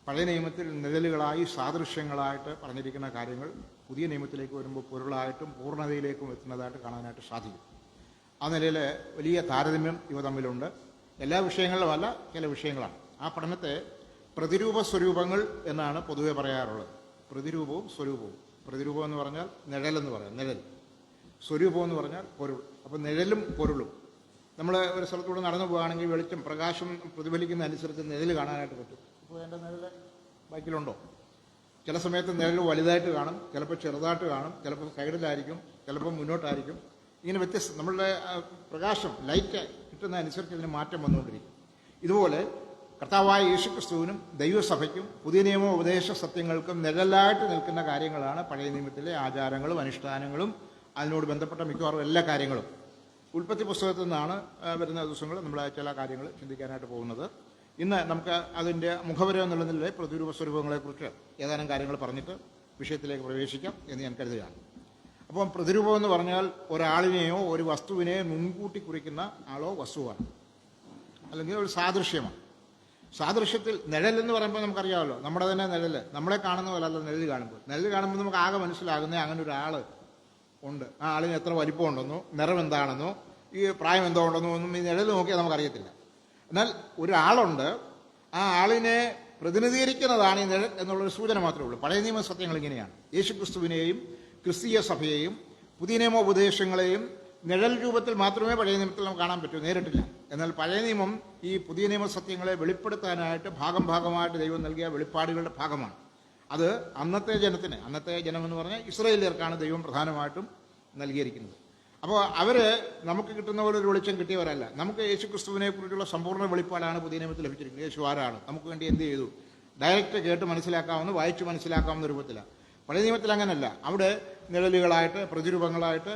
പഴയ നിയമത്തിൽ നിഴലുകളായി സാദൃശ്യങ്ങളായിട്ട് പറഞ്ഞിരിക്കുന്ന കാര്യങ്ങൾ പുതിയ നിയമത്തിലേക്ക് വരുമ്പോൾ പൊരുളായിട്ടും പൂർണ്ണതയിലേക്കും എത്തുന്നതായിട്ട് കാണാനായിട്ട് സാധിക്കും. ആ നിലയിൽ വലിയ താരതമ്യം ഇവ തമ്മിലുണ്ട്. എല്ലാ വിഷയങ്ങളിലുമല്ല, ചില വിഷയങ്ങളാണ്. ആ പഠനത്തെ പ്രതിരൂപ സ്വരൂപങ്ങൾ എന്നാണ് പൊതുവെ പറയാറുള്ളത്. പ്രതിരൂപവും സ്വരൂപവും. പ്രതിരൂപം എന്ന് പറഞ്ഞാൽ നിഴലെന്ന് പറയാം, നിഴൽ. സ്വരൂപം എന്ന് പറഞ്ഞാൽ പൊരുൾ. അപ്പോൾ നിഴലും പൊരുളും നമ്മൾ ഒരു സ്ഥലത്തൂടെ നടന്നു പോകുകയാണെങ്കിൽ വെളിച്ചം പ്രകാശം പ്രതിഫലിക്കുന്ന അനുസരിച്ച് നിഴൽ കാണാനായിട്ട് പറ്റും. ഇപ്പോൾ എൻ്റെ നിഴൽ ബൈക്കിലുണ്ടോ? ചില സമയത്ത് നിഴൽ വലുതായിട്ട് കാണും, ചിലപ്പോൾ ചെറുതായിട്ട് കാണും, ചിലപ്പോൾ സൈഡിലായിരിക്കും, ചിലപ്പോൾ മുന്നോട്ടായിരിക്കും. ഇങ്ങനെ വ്യത്യസ്തം നമ്മളുടെ പ്രകാശം ലൈറ്റ് കിട്ടുന്ന അനുസരിച്ച് ഇതിന് മാറ്റം വന്നുകൊണ്ടിരിക്കും. ഇതുപോലെ കർത്താവായ യേശുക്രിസ്തുവിനും ദൈവസഭയ്ക്കും പുതിയ നിയമ ഉപദേശ സത്യങ്ങൾക്കും നിഴലായിട്ട് നിൽക്കുന്ന കാര്യങ്ങളാണ് പഴയ നിയമത്തിലെ ആചാരങ്ങളും അനുഷ്ഠാനങ്ങളും അതിനോട് ബന്ധപ്പെട്ട മിക്കവാറും എല്ലാ കാര്യങ്ങളും. ഉൽപ്പത്തി പുസ്തകത്തിൽ നിന്നാണ് വരുന്ന ദിവസങ്ങൾ നമ്മൾ ചില കാര്യങ്ങൾ ചിന്തിക്കാനായിട്ട് പോകുന്നത്. ഇന്ന് നമുക്ക് അതിൻ്റെ മുഖവര എന്നുള്ള നിലയിൽ പ്രതിരൂപ സ്വരൂപങ്ങളെക്കുറിച്ച് ഏതാനും കാര്യങ്ങൾ പറഞ്ഞിട്ട് വിഷയത്തിലേക്ക് പ്രവേശിക്കാം എന്ന് ഞാൻ കരുതുകയാണ്. അപ്പം പ്രതിരൂപം എന്ന് പറഞ്ഞാൽ ഒരാളിനെയോ ഒരു വസ്തുവിനെയോ മുൻകൂട്ടി കുറിക്കുന്ന ആളോ വസ്തുവാണ്, അല്ലെങ്കിൽ ഒരു സാദൃശ്യമാണ്. സാദൃശ്യത്തിൽ നിഴൽ എന്ന് പറയുമ്പോൾ നമുക്കറിയാമല്ലോ, നമ്മുടെ തന്നെ നിഴൽ നമ്മളെ കാണുന്ന പോലല്ല നിഴൽ കാണുമ്പോൾ നമുക്ക് ആകെ മനസ്സിലാകുന്നത് അങ്ങനെ ഒരാൾ ഉണ്ട്. ആ ആളിന് എത്ര വലിപ്പമുണ്ടെന്നോ നിറം എന്താണെന്നോ ഈ പ്രായം എന്തോ ഉണ്ടെന്നോ ഒന്നും ഈ നിഴൽ നോക്കിയാൽ നമുക്കറിയത്തില്ല. എന്നാൽ ഒരാളുണ്ട്, ആ ആളിനെ പ്രതിനിധീകരിക്കുന്നതാണ് ഈ നിഴൽ എന്നുള്ളൊരു സൂചന മാത്രമേ ഉള്ളൂ. പഴയ നിയമ സത്യങ്ങൾ ഇങ്ങനെയാണ്. യേശുക്രിസ്തുവിനെയും ക്രിസ്തീയ സഭയെയും പുതിയ നിയമോപദേശങ്ങളെയും നിഴൽ രൂപത്തിൽ മാത്രമേ പഴയ നിയമത്തിൽ നമുക്ക് കാണാൻ പറ്റൂ, നേരിട്ടില്ല. എന്നാൽ പഴയ നിയമം ഈ പുതിയ നിയമ സത്യങ്ങളെ വെളിപ്പെടുത്താനായിട്ട് ഭാഗമായിട്ട് ദൈവം നൽകിയ വെളിപ്പാടുകളുടെ ഭാഗമാണ്. അത് അന്നത്തെ ജനമെന്ന് പറഞ്ഞാൽ ഇസ്രായേലിയർക്കാണ് ദൈവം പ്രധാനമായിട്ടും നൽകിയിരിക്കുന്നത്. അപ്പോൾ അവർ നമുക്ക് കിട്ടുന്ന പോലെ ഒരു വെളിച്ചം കിട്ടിയവരല്ല. നമുക്ക് യേശുക്രിസ്തുവിനെ കുറിച്ചുള്ള സമ്പൂർണ്ണ വെളിപ്പാടാണ് പുതിയ നിയമത്തിൽ ലഭിച്ചിരിക്കുന്നത്. യേശു ആരാണ്, നമുക്ക് വേണ്ടി എന്ത് ചെയ്തു, ഡയറക്റ്റ് കേട്ട് മനസ്സിലാക്കാവുന്ന, വായിച്ച് മനസ്സിലാക്കാവുന്ന രൂപത്തിലാണ്. പഴയ നിയമത്തിൽ അങ്ങനല്ല. അവിടെ നിഴലുകളായിട്ട്, പ്രതിരൂപങ്ങളായിട്ട്,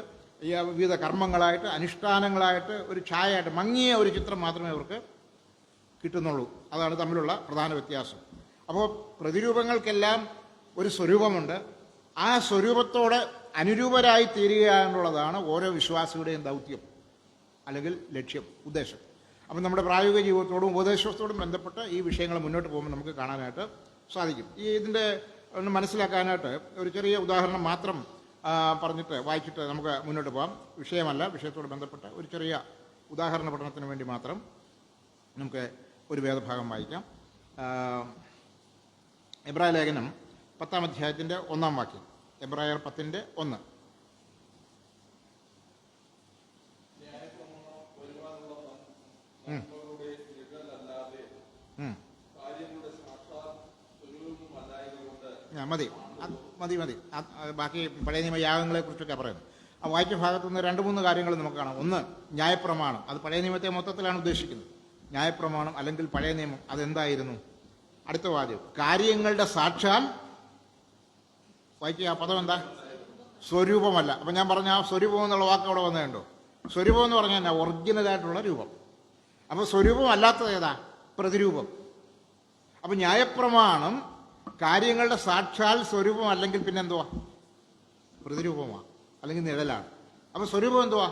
വിവിധ കർമ്മങ്ങളായിട്ട്, അനുഷ്ഠാനങ്ങളായിട്ട്, ഒരു ഛായയായിട്ട് മങ്ങിയ ഒരു ചിത്രം മാത്രമേ അവർക്ക് കിട്ടുന്നുള്ളൂ. അതാണ് തമ്മിലുള്ള പ്രധാന വ്യത്യാസം. അപ്പോൾ പ്രതിരൂപങ്ങൾക്കെല്ലാം ഒരു സ്വരൂപമുണ്ട്. ആ സ്വരൂപത്തോട് അനുരൂപരായി തീരുക എന്നുള്ളതാണ് ഓരോ വിശ്വാസിയുടെയും ദൗത്യം, അല്ലെങ്കിൽ ലക്ഷ്യം, ഉദ്ദേശം. അപ്പം നമ്മുടെ പ്രായോഗിക ജീവിതത്തോടും ഉപദേശത്തോടും ബന്ധപ്പെട്ട് ഈ വിഷയങ്ങൾ മുന്നോട്ട് പോകുമ്പോൾ നമുക്ക് കാണാനായിട്ട് സാധിക്കും. ഇതിൻ്റെ ഒന്ന് മനസ്സിലാക്കാനായിട്ട് ഒരു ചെറിയ ഉദാഹരണം മാത്രം പറഞ്ഞിട്ട് വായിച്ചിട്ട് നമുക്ക് മുന്നോട്ട് പോകാം. വിഷയമല്ല, വിഷയത്തോട് ബന്ധപ്പെട്ട ഒരു ചെറിയ ഉദാഹരണ പഠനത്തിന് വേണ്ടി മാത്രം നമുക്ക് ഒരു വേദഭാഗം വായിക്കാം. എബ്രായ ലേഖനം 10-ാം അധ്യായത്തിൻ്റെ 1-ാം വാക്യം. എബ്രായർ 10:1. മതി ബാക്കി പഴയ നിയമ യാഗങ്ങളെ കുറിച്ചൊക്കെ പറയുന്നു. ആ വായിച്ച ഭാഗത്തു നിന്ന് 2-3 കാര്യങ്ങൾ നമുക്ക് കാണാം. ഒന്ന്, ന്യായപ്രമാണം. അത് പഴയ നിയമത്തെ മൊത്തത്തിലാണ് ഉദ്ദേശിക്കുന്നത്. ന്യായപ്രമാണം അല്ലെങ്കിൽ പഴയ നിയമം അതെന്തായിരുന്നു? അടുത്ത വാദ്യം, കാര്യങ്ങളുടെ സാക്ഷാൽ. വായിക്കുക, ആ പദം എന്താ? സ്വരൂപമല്ല. അപ്പം ഞാൻ പറഞ്ഞ ആ സ്വരൂപം എന്നുള്ള വാക്ക് അവിടെ വന്നതുണ്ടോ? സ്വരൂപം എന്ന് പറഞ്ഞാൽ എന്നാ? ഒറിജിനലായിട്ടുള്ള രൂപം. അപ്പോൾ സ്വരൂപം അല്ലാത്തത് ഏതാ? പ്രതിരൂപം. അപ്പം ന്യായപ്രമാണം കാര്യങ്ങളുടെ സാക്ഷാൽ സ്വരൂപം അല്ലെങ്കിൽ പിന്നെന്തുവാ? പ്രതിരൂപമാണ്, അല്ലെങ്കിൽ നിഴലാണ്. അപ്പം സ്വരൂപം എന്തുവാ?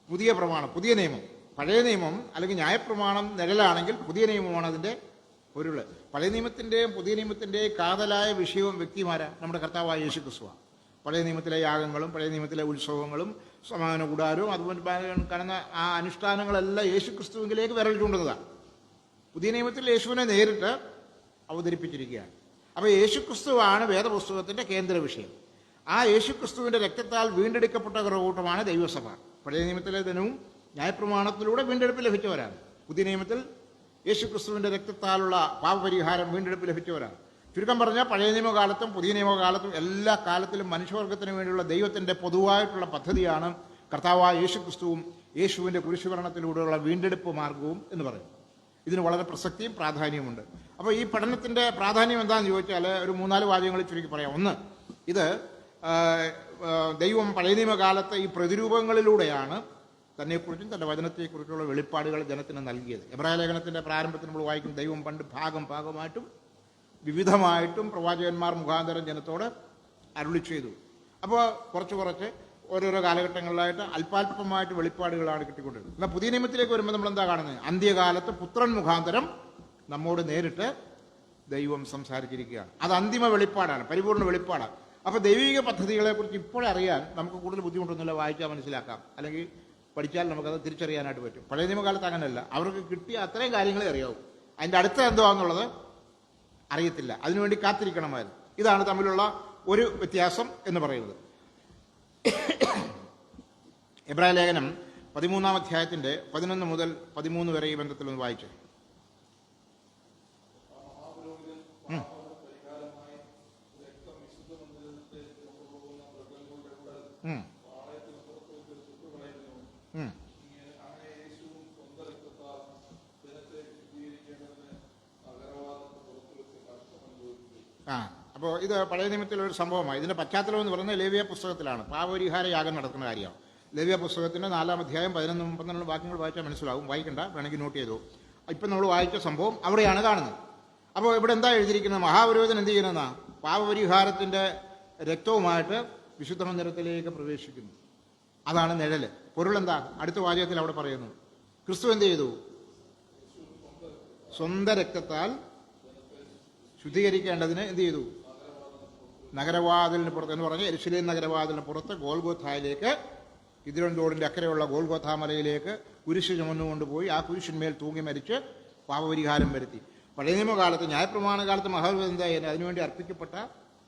പുതിയ പ്രമാണം, പുതിയ നിയമം. പഴയ നിയമം അല്ലെങ്കിൽ ന്യായപ്രമാണം നിഴലാണെങ്കിൽ പുതിയ നിയമമാണ് അതിൻ്റെ പൊരുള്. പഴയ നിയമത്തിൻ്റെയും പുതിയ നിയമത്തിൻ്റെയും കാതലായ വിഷയവും വ്യക്തിമാരാ? നമ്മുടെ കർത്താവായ യേശുക്രിസ്തുവാണ്. പഴയ നിയമത്തിലെ യാഗങ്ങളും പഴയ നിയമത്തിലെ ഉത്സവങ്ങളും സമാഗമന കൂടാരവും അതുപോലെ കാണുന്ന ആ അനുഷ്ഠാനങ്ങളെല്ലാം യേശുക്രിസ്തുവിലേക്ക് വിരൽ ചൂണ്ടുന്നതാണ്. പുതിയ നിയമത്തിൽ യേശുവിനെ നേരിട്ട് അവതരിപ്പിച്ചിരിക്കുകയാണ്. അപ്പോൾ യേശുക്രിസ്തുവാണ് വേദപുസ്തകത്തിൻ്റെ കേന്ദ്ര വിഷയം. ആ യേശുക്രിസ്തുവിൻ്റെ രക്തത്താൽ വീണ്ടെടുക്കപ്പെട്ട ഒരു കൂട്ടമാണ് ദൈവസഭ. പഴയ നിയമത്തിലെ ദിനവും ന്യായപ്രമാണത്തിലൂടെ വീണ്ടെടുപ്പ് ലഭിച്ചവരാണ്. പുതിയ നിയമത്തിൽ യേശുക്രിസ്തുവിൻ്റെ രക്തത്താലുള്ള പാപപരിഹാരം വീണ്ടെടുപ്പ് ലഭിച്ചവരാണ്. ചുരുക്കം പറഞ്ഞാൽ പഴയ നിയമകാലത്തും പുതിയ നിയമകാലത്തും എല്ലാ കാലത്തിലും മനുഷ്യവർഗത്തിന് വേണ്ടിയുള്ള ദൈവത്തിൻ്റെ പൊതുവായിട്ടുള്ള പദ്ധതിയാണ് കർത്താവായ യേശുക്രിസ്തുവും യേശുവിൻ്റെ കുരിശുമരണത്തിലൂടെയുള്ള വീണ്ടെടുപ്പ് മാർഗവും എന്ന് പറയും. ഇതിന് വളരെ പ്രസക്തിയും പ്രാധാന്യമുണ്ട്. അപ്പോൾ ഈ പഠനത്തിൻ്റെ പ്രാധാന്യം എന്താണെന്ന് ചോദിച്ചാൽ ഒരു 3-4 വാചകങ്ങളിൽ ചുരുക്കി പറയാം. ഒന്ന്, ഇത് ദൈവം പഴയ നിയമകാലത്ത് ഈ പ്രതിരൂപങ്ങളിലൂടെയാണ് തന്നെക്കുറിച്ചും തൻ്റെ വചനത്തെക്കുറിച്ചുള്ള വെളിപ്പാടുകൾ ജനത്തിന് നൽകിയത്. എബ്രായ ലേഖനത്തിൻ്റെ പ്രാരംഭത്തിൽ നമ്മൾ വായിക്കും, ദൈവം പണ്ട് ഭാഗമായിട്ടും വിവിധമായിട്ടും പ്രവാചകന്മാർ മുഖാന്തരം ജനത്തോട് അരുളി ചെയ്തു. അപ്പോൾ കുറച്ച് ഓരോരോ കാലഘട്ടങ്ങളിലായിട്ട് അല്പാൽപമായിട്ട് വെളിപ്പാടുകളാണ് കിട്ടിക്കൊണ്ടിരുന്നത്. എന്നാൽ പുതിയ നിയമത്തിലേക്ക് വരുമ്പോൾ നമ്മൾ എന്താ കാണുന്നത്? അന്ത്യകാലത്ത് പുത്രൻ മുഖാന്തരം നമ്മോട് നേരിട്ട് ദൈവം സംസാരിച്ചിരിക്കുകയാണ്. അത് അന്തിമ വെളിപ്പാടാണ്, പരിപൂർണ്ണ വെളിപ്പാടാണ്. അപ്പോൾ ദൈവിക പദ്ധതികളെക്കുറിച്ച് ഇപ്പോഴറിയാൻ നമുക്ക് കൂടുതൽ ബുദ്ധിമുട്ടൊന്നുമില്ല, വായിച്ചാൽ മനസ്സിലാക്കാം, അല്ലെങ്കിൽ പഠിച്ചാൽ നമുക്കത് തിരിച്ചറിയാനായിട്ട് പറ്റും. പഴയ നിയമകാലത്ത് അങ്ങനെയല്ല, അവർക്ക് കിട്ടിയ അത്രയും കാര്യങ്ങളെ അറിയാവും. അതിൻ്റെ അടുത്ത എന്തുവാന്നുള്ളത് അറിയത്തില്ല, അതിനുവേണ്ടി കാത്തിരിക്കണമായിരുന്നു. ഇതാണ് തമ്മിലുള്ള ഒരു വ്യത്യാസം എന്ന് പറയുന്നത്. എബ്രായ ലേഖനം 13-ാം അധ്യായത്തിൻ്റെ 11 മുതൽ 13 വരെ ഈ ബന്ധത്തിലൊന്ന് വായിച്ചു. അപ്പോൾ ഇത് പഴയ നിയമത്തിലൊരു സംഭവമാണ്. ഇതിൻ്റെ പശ്ചാത്തലം എന്ന് പറയുന്നത് ലേവ്യ പുസ്തകത്തിലാണ്. പാപപരിഹാര യാഗം നടക്കുന്ന കാര്യമാണ്. ലേവ്യ പുസ്തകത്തിൻ്റെ 4-ാം അധ്യായം 11-12 വാക്യങ്ങൾ വായിച്ചാൽ മനസ്സിലാവും. വായിക്കണ്ട, വേണമെങ്കിൽ നോട്ട് ചെയ്തു. ഇപ്പം നമ്മൾ വായിച്ച സംഭവം അവിടെയാണ് കാണുന്നത്. അപ്പോൾ ഇവിടെ എന്താ എഴുതിയിരിക്കുന്നത്? മഹാപുരോഹിതൻ എന്ത് ചെയ്യുന്നതെന്നാ? പാപപരിഹാരത്തിൻ്റെ രക്തവുമായിട്ട് വിശുദ്ധ മന്ദിരത്തിലേക്ക് പ്രവേശിക്കുന്നു. അതാണ് നിഴല്. പൊരുളെന്താ? അടുത്ത വാചകത്തിൽ അവിടെ പറയുന്നു. ക്രിസ്തു എന്ത് ചെയ്തു? സ്വന്തം രക്തത്താൽ ശുദ്ധീകരിക്കേണ്ടതിന് എന്ത് ചെയ്തു? നഗരവാതിലിന് പുറത്ത് എന്ന് പറഞ്ഞാൽ യെരുശലേം നഗരവാതിലിന് പുറത്ത് ഗോൽഗോഥായിലേക്ക്, കിദ്രോൻ തോടിൻ്റെ അക്കരെയുള്ള ഗോൽഗോഥാ മലയിലേക്ക് കുരിശ് ചുമന്നുകൊണ്ടുപോയി ആ കുരിശിന്മേൽ തൂങ്ങി മരിച്ച് പാപപരിഹാരം വരുത്തി. പഴയ നിയമകാലത്ത്, ന്യായപ്രമാണ കാലത്ത് മഹാപുരോഹിതൻ എന്തായാലും അതിനുവേണ്ടി അർപ്പിക്കപ്പെട്ട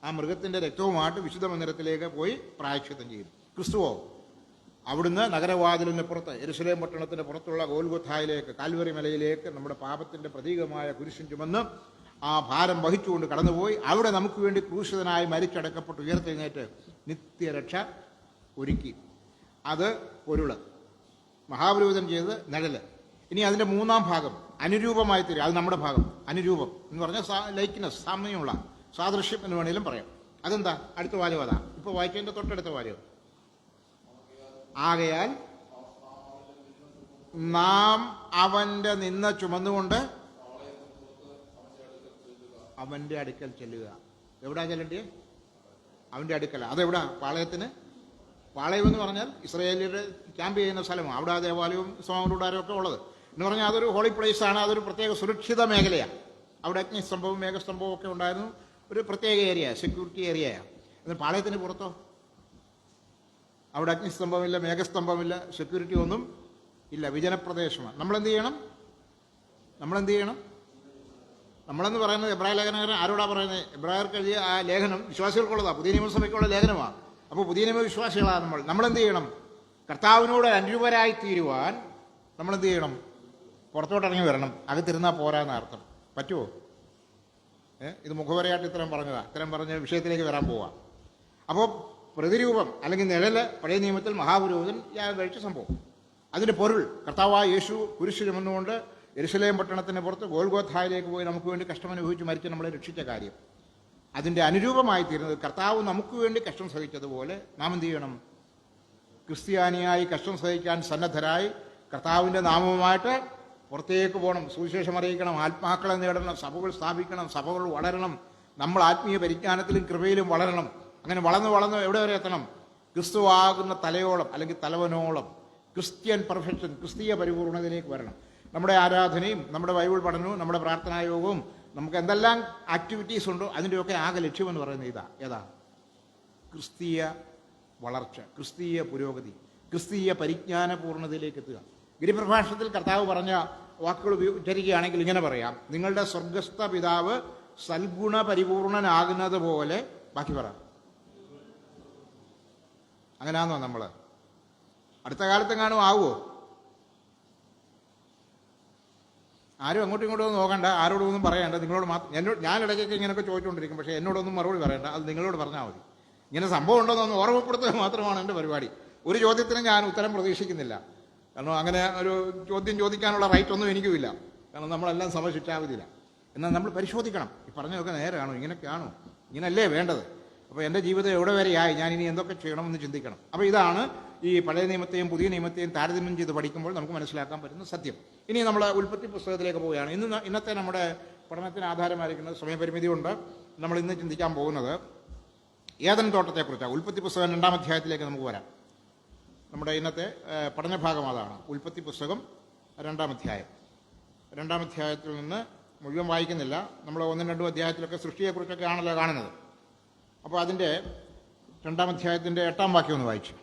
ആ മൃഗത്തിൻ്റെ രക്തവുമായിട്ട് വിശുദ്ധ മന്ദിരത്തിലേക്ക് പോയി പ്രായശ്ചിത്തം ചെയ്തു. ക്രിസ്തുവോ അവിടുന്ന് നഗരവാതിലിന് പുറത്ത് യെരുശലേം പട്ടണത്തിന് പുറത്തുള്ള ഗോൽഗോഥായിലേക്ക്, കാൽവറി മലയിലേക്ക് നമ്മുടെ പാപത്തിൻ്റെ പ്രതീകമായ കുരിശും ചുമന്ന് ആ ഭാരം വഹിച്ചുകൊണ്ട് കടന്നുപോയി അവിടെ നമുക്ക് വേണ്ടി ക്രൂശിതനായി മരിച്ചടക്കപ്പെട്ട് ഉയർത്തെഴുന്നേറ്റ് നിത്യരക്ഷ ഒരുക്കി. അത് പൊരുള്. മഹാപുരോഹിതൻ ചെയ്തത് നിഴല്. ഇനി അതിൻ്റെ 3-ാം ഭാഗം അനുരൂപമായി തീരും. അത് നമ്മുടെ ഭാഗം. അനുരൂപം എന്ന് പറഞ്ഞാൽ ലൈക്ക്നെസ്, സാമ്യമുള്ള, സാദൃശ്യം എന്ന് വേണമെങ്കിലും പറയാം. അതെന്താ? അടുത്ത വാചകം അതാ ഇപ്പോൾ വായിച്ചതിൻ്റെ തൊട്ടടുത്ത വാചകം. ആകയാൽ നാം അവൻ്റെ നിന്ന ചുമന്നുകൊണ്ട് അവൻ്റെ അടുക്കൽ ചെല്ലുക. എവിടാ ചെല്ലേണ്ടേ? അവൻ്റെ അടുക്കൽ. അതെവിടാ? പാളയത്തിന്. പാളയം എന്ന് പറഞ്ഞാൽ ഇസ്രായേലിയുടെ ക്യാമ്പ് ചെയ്യുന്ന സ്ഥലമാണ്. അവിടെ ആ ദേവാലയവും സമാകൂടാരവും ഒക്കെ ഉള്ളത് എന്ന് പറഞ്ഞാൽ അതൊരു ഹോളി പ്ലേസ് ആണ്. അതൊരു പ്രത്യേക സുരക്ഷിത മേഖലയാണ്. അവിടെ അഗ്നിസ്തംഭവും മേഘസ്തംഭവും ഒക്കെ ഉണ്ടായിരുന്നു. ഒരു പ്രത്യേക ഏരിയ, സെക്യൂരിറ്റി ഏരിയയാണ്. എന്നാൽ പാളയത്തിന് പുറത്തോ? അവിടെ അഗ്നിസ്തംഭമില്ല, മേഘസ്തംഭമില്ല, സെക്യൂരിറ്റി ഒന്നും ഇല്ല, വിജനപ്രദേശമാണ്. നമ്മളെന്ത് ചെയ്യണം? നമ്മളെന്ന് പറയുന്നത് എബ്രായ ലേഖനകാരൻ ആരോടാ പറയുന്നത്? എബ്രായർക്ക് എഴുതിയ ആ ലേഖനം വിശ്വാസികൾക്കുള്ളതാണ്, പുതിയ നിയമസഭയ്ക്കുള്ള ലേഖനമാണ്. അപ്പോൾ പുതിയ നിയമ വിശ്വാസികളാണ് നമ്മളെന്ത് ചെയ്യണം? കർത്താവിനോട് അനുരൂപരായി തീരുവാൻ നമ്മളെന്ത് ചെയ്യണം? പുറത്തോട്ടിറങ്ങി വരണം. അകത്തിരുന്നാൽ പോരാന്ന് അർത്ഥം. പറ്റുമോ? ഇത് മുഖവരയായിട്ട് ഇത്തരം പറഞ്ഞതാണ്. ഇത്തരം പറഞ്ഞ വിഷയത്തിലേക്ക് വരാൻ പോവാം. അപ്പോൾ പ്രതിരൂപം അല്ലെങ്കിൽ നിഴല് പഴയ നിയമത്തിൽ മഹാപുരോഹിതൻ യാഗം കഴിച്ച സംഭവം. അതിൻ്റെ പൊരുൾ കർത്താവായ യേശു കുരിശ് ചുമന്നുകൊണ്ട് യെരുശലേം പട്ടണത്തിന് പുറത്ത് ഗോൽഗോഥായിലേക്ക് പോയി നമുക്ക് വേണ്ടി കഷ്ടമനുഭവിച്ച് മരിച്ച് നമ്മളെ രക്ഷിച്ച കാര്യം. അതിൻ്റെ അനുരൂപമായി തീരുന്നത് കർത്താവ് നമുക്ക് വേണ്ടി കഷ്ടം സഹിച്ചതുപോലെ നാം എന്ത് ചെയ്യണം? ക്രിസ്ത്യാനിയായി കഷ്ടം സഹിക്കാൻ സന്നദ്ധരായി കർത്താവിൻ്റെ നാമവുമായിട്ട് പുറത്തേക്ക് പോകണം, സുവിശേഷം അറിയിക്കണം, ആത്മാക്കളെ നേടണം, സഭകൾ സ്ഥാപിക്കണം, സഭകൾ വളരണം, നമ്മൾ ആത്മീയ പരിജ്ഞാനത്തിലും കൃപയിലും വളരണം. അങ്ങനെ വളർന്ന് എവിടെ വരെ എത്തണം? ക്രിസ്തുവാകുന്ന തലയോളം അല്ലെങ്കിൽ തലവനോളം ക്രിസ്ത്യൻ പെർഫെക്ഷൻ, ക്രിസ്തീയ പരിപൂർണതയിലേക്ക് വരണം. നമ്മുടെ ആരാധനയും നമ്മുടെ ബൈബിൾ പഠനവും നമ്മുടെ പ്രാർത്ഥനായോഗവും നമുക്ക് എന്തെല്ലാം ആക്ടിവിറ്റീസ് ഉണ്ടോ അതിൻ്റെയൊക്കെ ആകെ ലക്ഷ്യമെന്ന് പറയുന്നത് ഏതാ? ക്രിസ്തീയ വളർച്ച, ക്രിസ്തീയ പുരോഗതി, ക്രിസ്തീയ പരിജ്ഞാന പൂർണ്ണതയിലേക്ക് എത്തുക. ഗിരിപ്രഭാഷണത്തിൽ കർത്താവ് പറഞ്ഞ വാക്കുകൾ ഉച്ചരിക്കുകയാണെങ്കിൽ ഇങ്ങനെ പറയാം: നിങ്ങളുടെ സ്വർഗസ്ഥ പിതാവ് സൽഗുണ പരിപൂർണനാകുന്നത് പോലെ. ബാക്കി പറ. അങ്ങനെയാണോ നമ്മൾ? അടുത്ത കാലത്തെങ്ങാനും ആവുമോ? ആരും അങ്ങോട്ടും ഇങ്ങോട്ടും നോക്കണ്ട, ആരോടൊന്നും പറയണ്ട, നിങ്ങളോട് മാത്രം. ഞാൻ ഇടയ്ക്കൊക്കെ ഇങ്ങനെയൊക്കെ ചോദിച്ചുകൊണ്ടിരിക്കും, പക്ഷേ എന്നോടൊന്നും മറുപടി പറയണ്ട, അത് നിങ്ങളോട് പറഞ്ഞാൽ മതി. ഇങ്ങനെ സംഭവം ഉണ്ടോയെന്നൊന്ന് ഓർമ്മപ്പെടുത്തുക മാത്രമാണ് എൻ്റെ പരിപാടി. ഒരു ചോദ്യത്തിനും ഞാൻ ഉത്തരം പ്രതീക്ഷിക്കുന്നില്ല. കാരണം അങ്ങനെ ഒരു ചോദ്യം ചോദിക്കാനുള്ള റൈറ്റ് ഒന്നും എനിക്കുമില്ല. കാരണം നമ്മളെല്ലാം സമശിക്ഷാവിധിയില്ല. എന്നാൽ നമ്മൾ പരിശോധിക്കണം, ഈ പറഞ്ഞതൊക്കെ നേരെയാണോ, ഇങ്ങനെയൊക്കെയാണോ, ഇങ്ങനെയല്ലേ വേണ്ടത്? അപ്പോൾ എൻ്റെ ജീവിതം എവിടെ വരെയായി, ഞാൻ ഇനി എന്തൊക്കെ ചെയ്യണമെന്ന് ചിന്തിക്കണം. അപ്പോൾ ഇതാണ് ഈ പഴയ നിയമത്തെയും പുതിയ നിയമത്തെയും താരതമ്യം ചെയ്ത് പഠിക്കുമ്പോൾ നമുക്ക് മനസ്സിലാക്കാൻ പറ്റുന്ന സത്യം. ഇനി നമ്മൾ ഉൽപ്പത്തി പുസ്തകത്തിലേക്ക് പോവുകയാണ്. ഇന്നത്തെ നമ്മുടെ പഠനത്തിന് ആധാരമായിരിക്കുന്നത് സമയപരിമിതി കൊണ്ട് നമ്മൾ ഇന്ന് ചിന്തിക്കാൻ പോകുന്നത് ഏദൻ തോട്ടത്തെക്കുറിച്ചാണ്. ഉൽപ്പത്തി പുസ്തകം 2-ാം അധ്യായത്തിലേക്ക് നമുക്ക് വരാം. നമ്മുടെ ഇന്നത്തെ പഠനഭാഗം അതാണ്. ഉൽപ്പത്തി പുസ്തകം 2-ാം അധ്യായം. 2-ാം അധ്യായത്തിൽ നിന്ന് മുഴുവൻ വായിക്കുന്നില്ല. നമ്മൾ 1-2 അധ്യായത്തിലൊക്കെ സൃഷ്ടിയെക്കുറിച്ചൊക്കെ ആണല്ലോ കാണുന്നത്. അപ്പോൾ അതിൻ്റെ 2-ാം അധ്യായത്തിൻ്റെ 8-ാം വാക്യം ഒന്ന് വായിച്ചു.